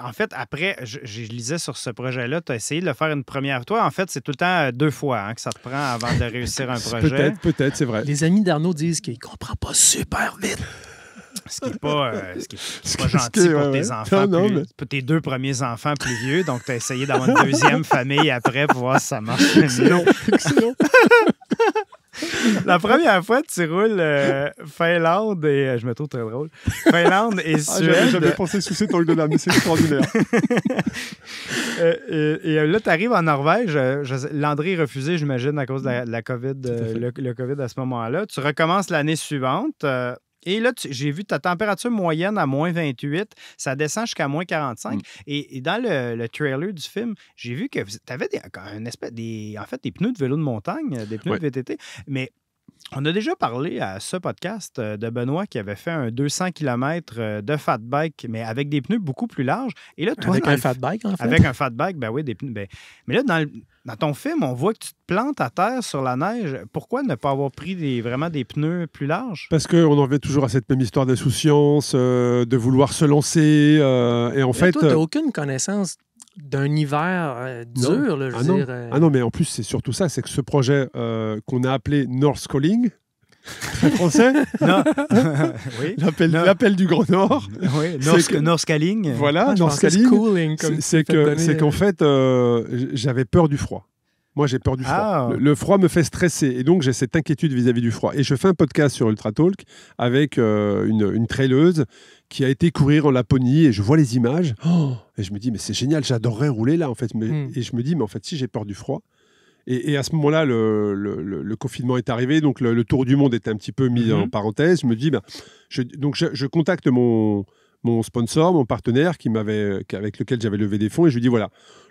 En fait, après, je lisais sur ce projet-là, tu as essayé de le faire une première. Toi, en fait, c'est tout le temps 2 fois que ça te prend avant de réussir un projet. Peut-être, c'est vrai. Les amis d'Arnaud disent qu'il ne comprend pas super vite. Ce qui n'est pas, gentil pour tes enfants, pour tes 2 premiers enfants plus vieux. Donc, tu as essayé d'avoir une deuxième famille après pour voir si ça marche. Excellent. La première fois, tu roules Finlande et... je me trouve très drôle. Finlande et Suède. J'avais jamais pensé sous cet angle-là, mais c'est extraordinaire. Et là, tu arrives en Norvège. Landry est refusé, j'imagine, à cause de la COVID, le COVID à ce moment-là. Tu recommences l'année suivante. Et là, j'ai vu ta température moyenne à moins 28. Ça descend jusqu'à moins 45. Et dans le trailer du film, j'ai vu que tu avais des pneus de vélo de montagne, des pneus de VTT. Mais on a déjà parlé à ce podcast de Benoît qui avait fait un 200 km de fat bike, mais avec des pneus beaucoup plus larges. Et là, toi, avec un fat bike, en fait. Avec un fat bike, ben oui, des pneus. Mais là, dans ton film, on voit que tu te plantes à terre sur la neige. Pourquoi ne pas avoir pris vraiment des pneus plus larges? Parce qu'on en revient toujours à cette même histoire d'insouciance, de vouloir se lancer. Et en fait, toi, tu n'as aucune connaissance d'un hiver dur, là, je veux dire. Ah non, mais en plus, c'est surtout ça, c'est que ce projet qu'on a appelé North Calling, très français, oui. l'appel du Grand Nord. Oui, North Calling. Voilà, North Calling. C'est qu'en fait, j'avais peur du froid. Moi, j'ai peur du froid. Le froid me fait stresser. Et donc, j'ai cette inquiétude vis-à-vis du froid. Et je fais un podcast sur Ultra Talk avec une traileuse qui a été courir en Laponie. Et je vois les images. Et je me dis, mais c'est génial, j'adorerais rouler là, en fait. Et je me dis, mais en fait, si j'ai peur du froid. Et à ce moment-là, le confinement est arrivé. Donc, le tour du monde était un petit peu mis en parenthèse. Je me dis, je contacte mon sponsor, mon partenaire avec lequel j'avais levé des fonds. Et je lui dis, voilà,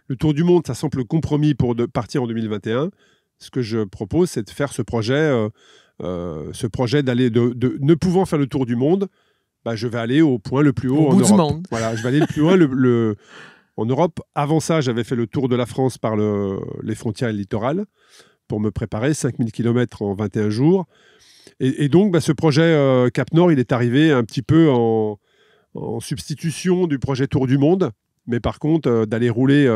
le tour du monde, ça semble le compromis pour partir en 2021. Ce que je propose, c'est de faire ce projet d'aller ne pouvant faire le tour du monde, je vais aller au point le plus haut en Europe. Du monde. Voilà, je vais aller le plus loin en Europe. Avant ça, j'avais fait le tour de la France par les frontières et le littoral pour me préparer, 5000 km en 21 jours. Et donc, ce projet Cap Nord, il est arrivé un petit peu en substitution du projet Tour du Monde. Mais par contre, d'aller rouler...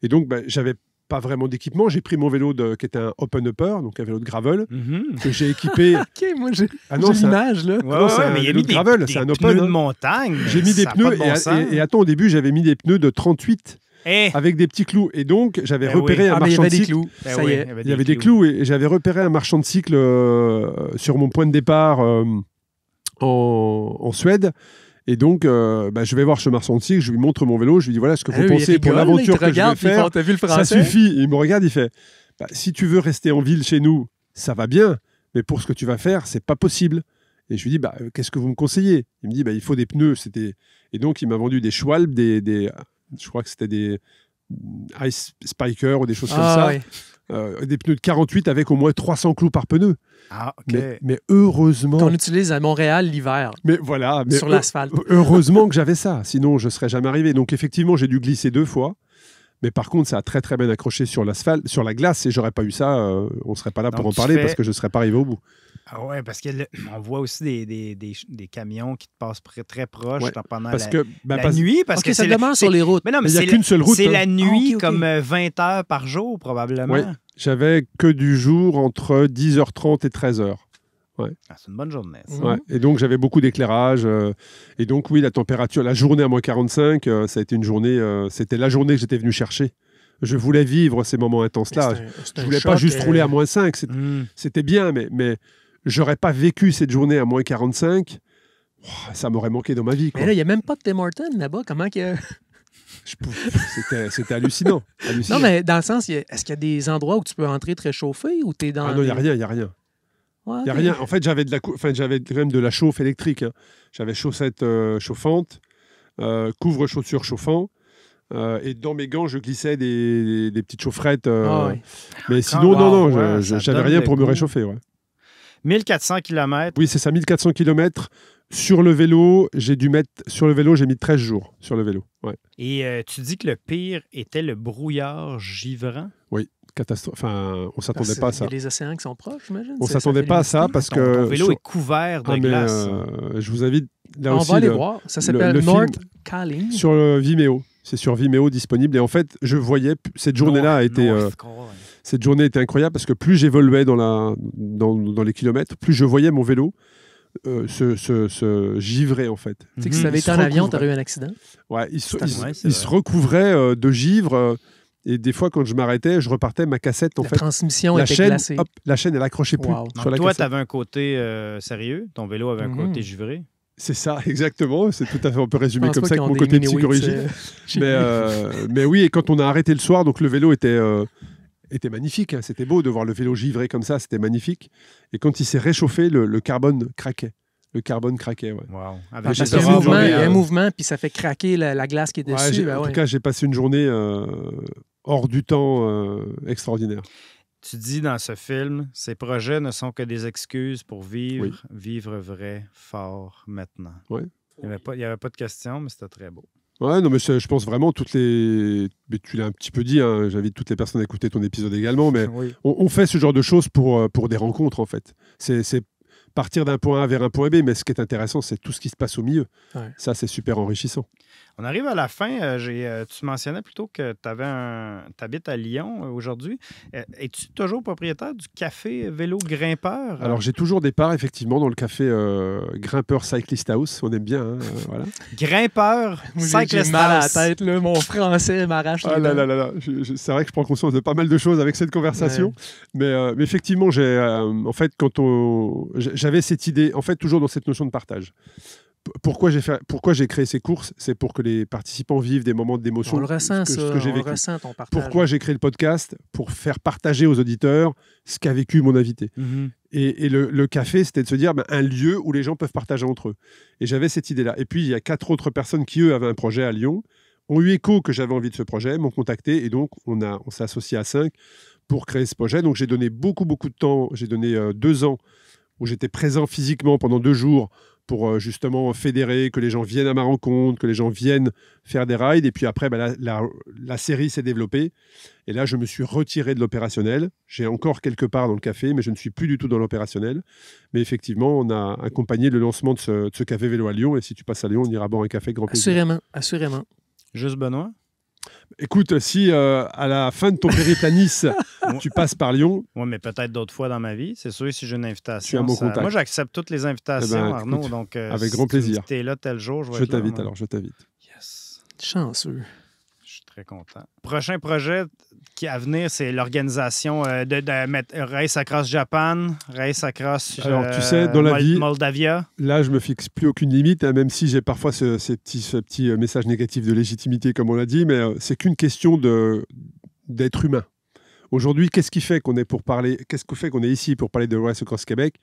et donc, j'avais pas vraiment d'équipement. J'ai pris mon vélo qui était un open upper, donc un vélo de gravel, que j'ai équipé... OK, moi, j'ai l'image, là. Mais il y a mis des gravel, c'est un open, pneus de montagne. J'ai mis des pneus, et attends, au début, j'avais mis des pneus de 38 avec des petits clous. Et donc, j'avais repéré un marchand de cycle. Il y avait des clous, et j'avais repéré un marchand de cycle sur mon point de départ en Suède. Et donc, je vais voir ce marchand de cycle, je lui montre mon vélo, je lui dis, voilà ce que vous pensez pour l'aventure que je vais faire. Ça suffit. Il me regarde, il fait, si tu veux rester en ville chez nous, ça va bien, mais pour ce que tu vas faire, c'est pas possible. Et je lui dis, qu'est-ce que vous me conseillez? Il me dit, il faut des pneus. Et donc, il m'a vendu des Schwalbe, je crois que c'était des Ice Spiker ou des choses comme ça. Oui. Des pneus de 48 avec au moins 300 clous par pneu. Ah, OK. Mais heureusement... Qu'on utilise à Montréal l'hiver. Mais voilà. Sur l'asphalte. Heureusement que j'avais ça. Sinon, je ne serais jamais arrivé. Donc, effectivement, j'ai dû glisser 2 fois. Mais par contre, ça a très, très bien accroché sur l'asphalte, sur la glace. Et je n'aurais pas eu ça, on ne serait pas là pour en parler parce que je ne serais pas arrivé au bout. Ah ouais, parce qu'on voit aussi des camions qui te passent très proches pendant la nuit. Parce que ça demeure sur les routes. Mais non, mais il n'y a qu'une seule route. C'est la nuit, comme 20 heures par jour, probablement. Oui, j'avais que du jour entre 10h30 et 13h. Ouais. C'est une bonne journée. Ouais. Et donc, j'avais beaucoup d'éclairage. Et donc, oui, la température, la journée à moins 45, ça a été une journée... c'était la journée que j'étais venu chercher. Je voulais vivre ces moments intenses-là. Je ne voulais pas juste rouler à moins 5. C'était bien, mais j'aurais pas vécu cette journée à moins 45. Ça m'aurait manqué dans ma vie. Quoi. Mais là, il n'y a même pas de Tim Hortons là-bas. Comment que... C'était hallucinant. Non, mais dans le sens, est-ce qu'il y a des endroits où tu peux entrer très chauffé ou tu es dans... Ah non, il n'y a rien. Ouais, y a rien. En fait, j'avais quand même de la chauffe électrique. Hein. J'avais chaussettes chauffantes, couvre-chaussures chauffants. Et dans mes gants, je glissais des petites chaufferettes. Mais sinon, non, j'avais rien pour me réchauffer. Ouais. 1400 km. Oui, c'est ça, 1400 km. Sur le vélo, j'ai mis 13 jours sur le vélo. Ouais. Et tu dis que le pire était le brouillard givrant? Oui, catastrophe. Enfin, on ne s'attendait pas à ça. Il y a les océans qui sont proches, j'imagine. On ne s'attendait pas à ça parce que... Ton vélo est couvert de glace. Je vous invite là on aussi... va aller voir. Ça s'appelle North Calling. Sur Vimeo. C'est sur Vimeo disponible. Et en fait, je voyais... Cette journée-là a été... Cette journée était incroyable parce que plus j'évoluais dans les kilomètres, plus je voyais mon vélo se givrer, en fait. Tu sais que si tu avais été en avion, tu aurais eu un accident? Ouais, il se recouvrait de givre. Et des fois, quand je m'arrêtais, je repartais, ma cassette, en fait... La transmission était glacée. Hop, la chaîne, elle accrochait plus sur la toi, cassette. tu avais un côté sérieux. Ton vélo avait un côté givré. C'est ça, exactement. C'est tout à fait, on peut résumer comme ça avec mon côté psychologique. Mais oui, et quand on a arrêté le soir, donc le vélo était magnifique. Hein. C'était beau de voir le vélo givré comme ça, c'était magnifique. Et quand il s'est réchauffé, le carbone craquait. Le carbone craquait, ouais. Wow. Parce qu'il y a un mouvement, puis ça fait craquer la glace qui est dessus. En tout cas, j'ai passé une journée hors du temps extraordinaire. Tu dis dans ce film, ces projets ne sont que des excuses pour vivre vrai, fort, maintenant. Oui. Il n'y avait pas de questions, mais c'était très beau. Ouais, non, mais je pense vraiment mais tu l'as un petit peu dit, hein, j'invite toutes les personnes à écouter ton épisode également, mais on fait ce genre de choses pour des rencontres, en fait. C'est partir d'un point A vers un point B, mais ce qui est intéressant, c'est tout ce qui se passe au milieu. Ouais. Ça, c'est super enrichissant. On arrive à la fin. Tu mentionnais plutôt que tu habites à Lyon aujourd'hui. Es-tu toujours propriétaire du café Vélo Grimpeur? Alors, j'ai toujours des parts, effectivement, dans le café Grimpeur Cyclist House. On aime bien, hein, voilà. Grimpeur Cyclist House. J'ai mal à la tête, là. Mon français m'arrache. Ah là là là là. C'est vrai que je prends conscience de pas mal de choses avec cette conversation. Ouais. Mais effectivement, en fait, j'avais cette idée, en fait, toujours dans cette notion de partage. Pourquoi j'ai créé ces courses? C'est pour que les participants vivent des moments d'émotion. On le ressent, ça. On le ressent, ton partage. Pourquoi j'ai créé le podcast? Pour faire partager aux auditeurs ce qu'a vécu mon invité. Mm-hmm. Et le café, c'était de se dire un lieu où les gens peuvent partager entre eux. Et j'avais cette idée-là. Et puis, il y a 4 autres personnes qui, eux, avaient un projet à Lyon, ont eu écho que j'avais envie de ce projet, m'ont contacté. Et donc, on s'est associé à 5 pour créer ce projet. Donc, j'ai donné beaucoup de temps. J'ai donné 2 ans où j'étais présent physiquement pendant 2 jours pour justement fédérer, que les gens viennent à ma rencontre, que les gens viennent faire des rides. Et puis après, la série s'est développée. Et là, je me suis retiré de l'opérationnel. J'ai encore quelque part dans le café, mais je ne suis plus du tout dans l'opérationnel. Mais effectivement, on a accompagné le lancement de ce café vélo à Lyon. Et si tu passes à Lyon, on ira boire un café grand plaisir. Assurément. Juste Benoît? Écoute, si à la fin de ton périple à Nice, tu passes par Lyon... Oui, mais peut-être d'autres fois dans ma vie. C'est sûr, si j'ai une invitation... Tu as mon contact. Moi, j'accepte toutes les invitations, Arnaud. Écoute, donc, avec grand plaisir. Si tu es là tel jour, je vais être t'invite là, alors, je t'invite. Yes. Chanceux. Je suis très content. Prochain projet qui est à venir, c'est l'organisation de Race Across Japan, Race Across alors, tu sais, dans la vie, Moldavia. Là, je me fixe plus aucune limite, hein, même si j'ai parfois ce petit message négatif de légitimité, comme on l'a dit, mais c'est qu'une question d'être humain. Aujourd'hui, qu'est-ce qui fait qu'on est ici pour parler de Race Across Québec?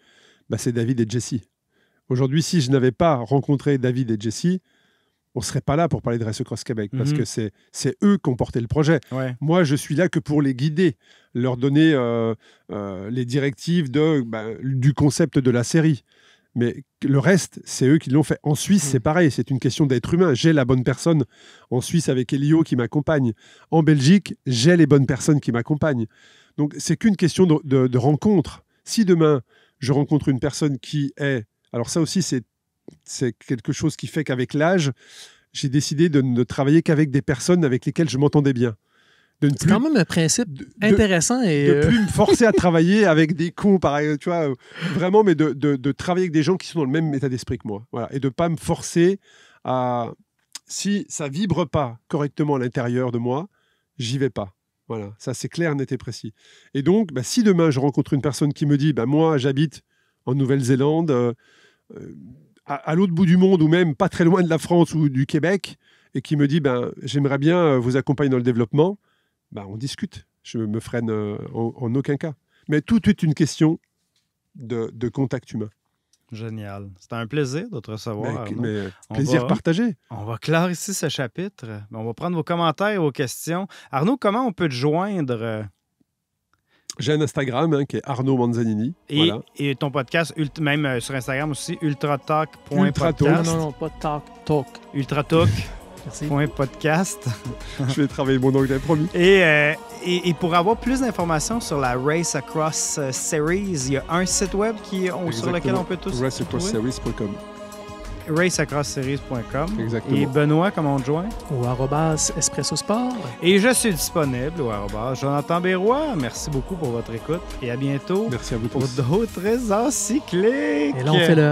C'est David et Jessie. Aujourd'hui, si je n'avais pas rencontré David et Jessie, on ne serait pas là pour parler de Race Across Québec, parce que c'est eux qui ont porté le projet. Ouais. Moi, je suis là que pour les guider, leur donner les directives du concept de la série. Mais le reste, c'est eux qui l'ont fait. En Suisse, c'est pareil, c'est une question d'être humain. J'ai la bonne personne en Suisse avec Elio qui m'accompagne. En Belgique, j'ai les bonnes personnes qui m'accompagnent. Donc, c'est qu'une question de rencontre. Si demain, je rencontre une personne qui est... Alors ça aussi, c'est quelque chose qui fait qu'avec l'âge, j'ai décidé de ne travailler qu'avec des personnes avec lesquelles je m'entendais bien. C'est quand même un principe intéressant. De ne plus me forcer à travailler avec des cons, pareil, tu vois, vraiment, mais de travailler avec des gens qui sont dans le même état d'esprit que moi. Voilà, et de ne pas me forcer à... Si ça ne vibre pas correctement à l'intérieur de moi, j'y vais pas. Voilà, ça c'est clair, net et précis. Et donc, si demain je rencontre une personne qui me dit moi j'habite en Nouvelle-Zélande, à l'autre bout du monde ou même pas très loin de la France ou du Québec, et qui me dit j'aimerais bien vous accompagner dans le développement, on discute. Je me freine en aucun cas. Mais tout est une question de contact humain. Génial. C'était un plaisir de te recevoir. Mais plaisir partagé. On va clore ici ce chapitre. On va prendre vos commentaires et vos questions. Arnaud, comment on peut te joindre? J'ai un Instagram qui est Arnaud Manzanini. Et ton podcast, même sur Instagram aussi, ultratalk.podcast. Non, pas talk. Ultratalk. .podcast. Je vais travailler mon anglais, promis. Et pour avoir plus d'informations sur la Race Across Series, il y a un site web sur lequel on peut tous raceacrossseries.com. raceacrossseries.com. Exactement. Et Benoît, comment on te joint? Au @Espresso Sport. Et je suis disponible au @Jonathan Berroy. Merci beaucoup pour votre écoute et à bientôt. Merci à vous pour tous. d'autres encycliques. Et là, on fait le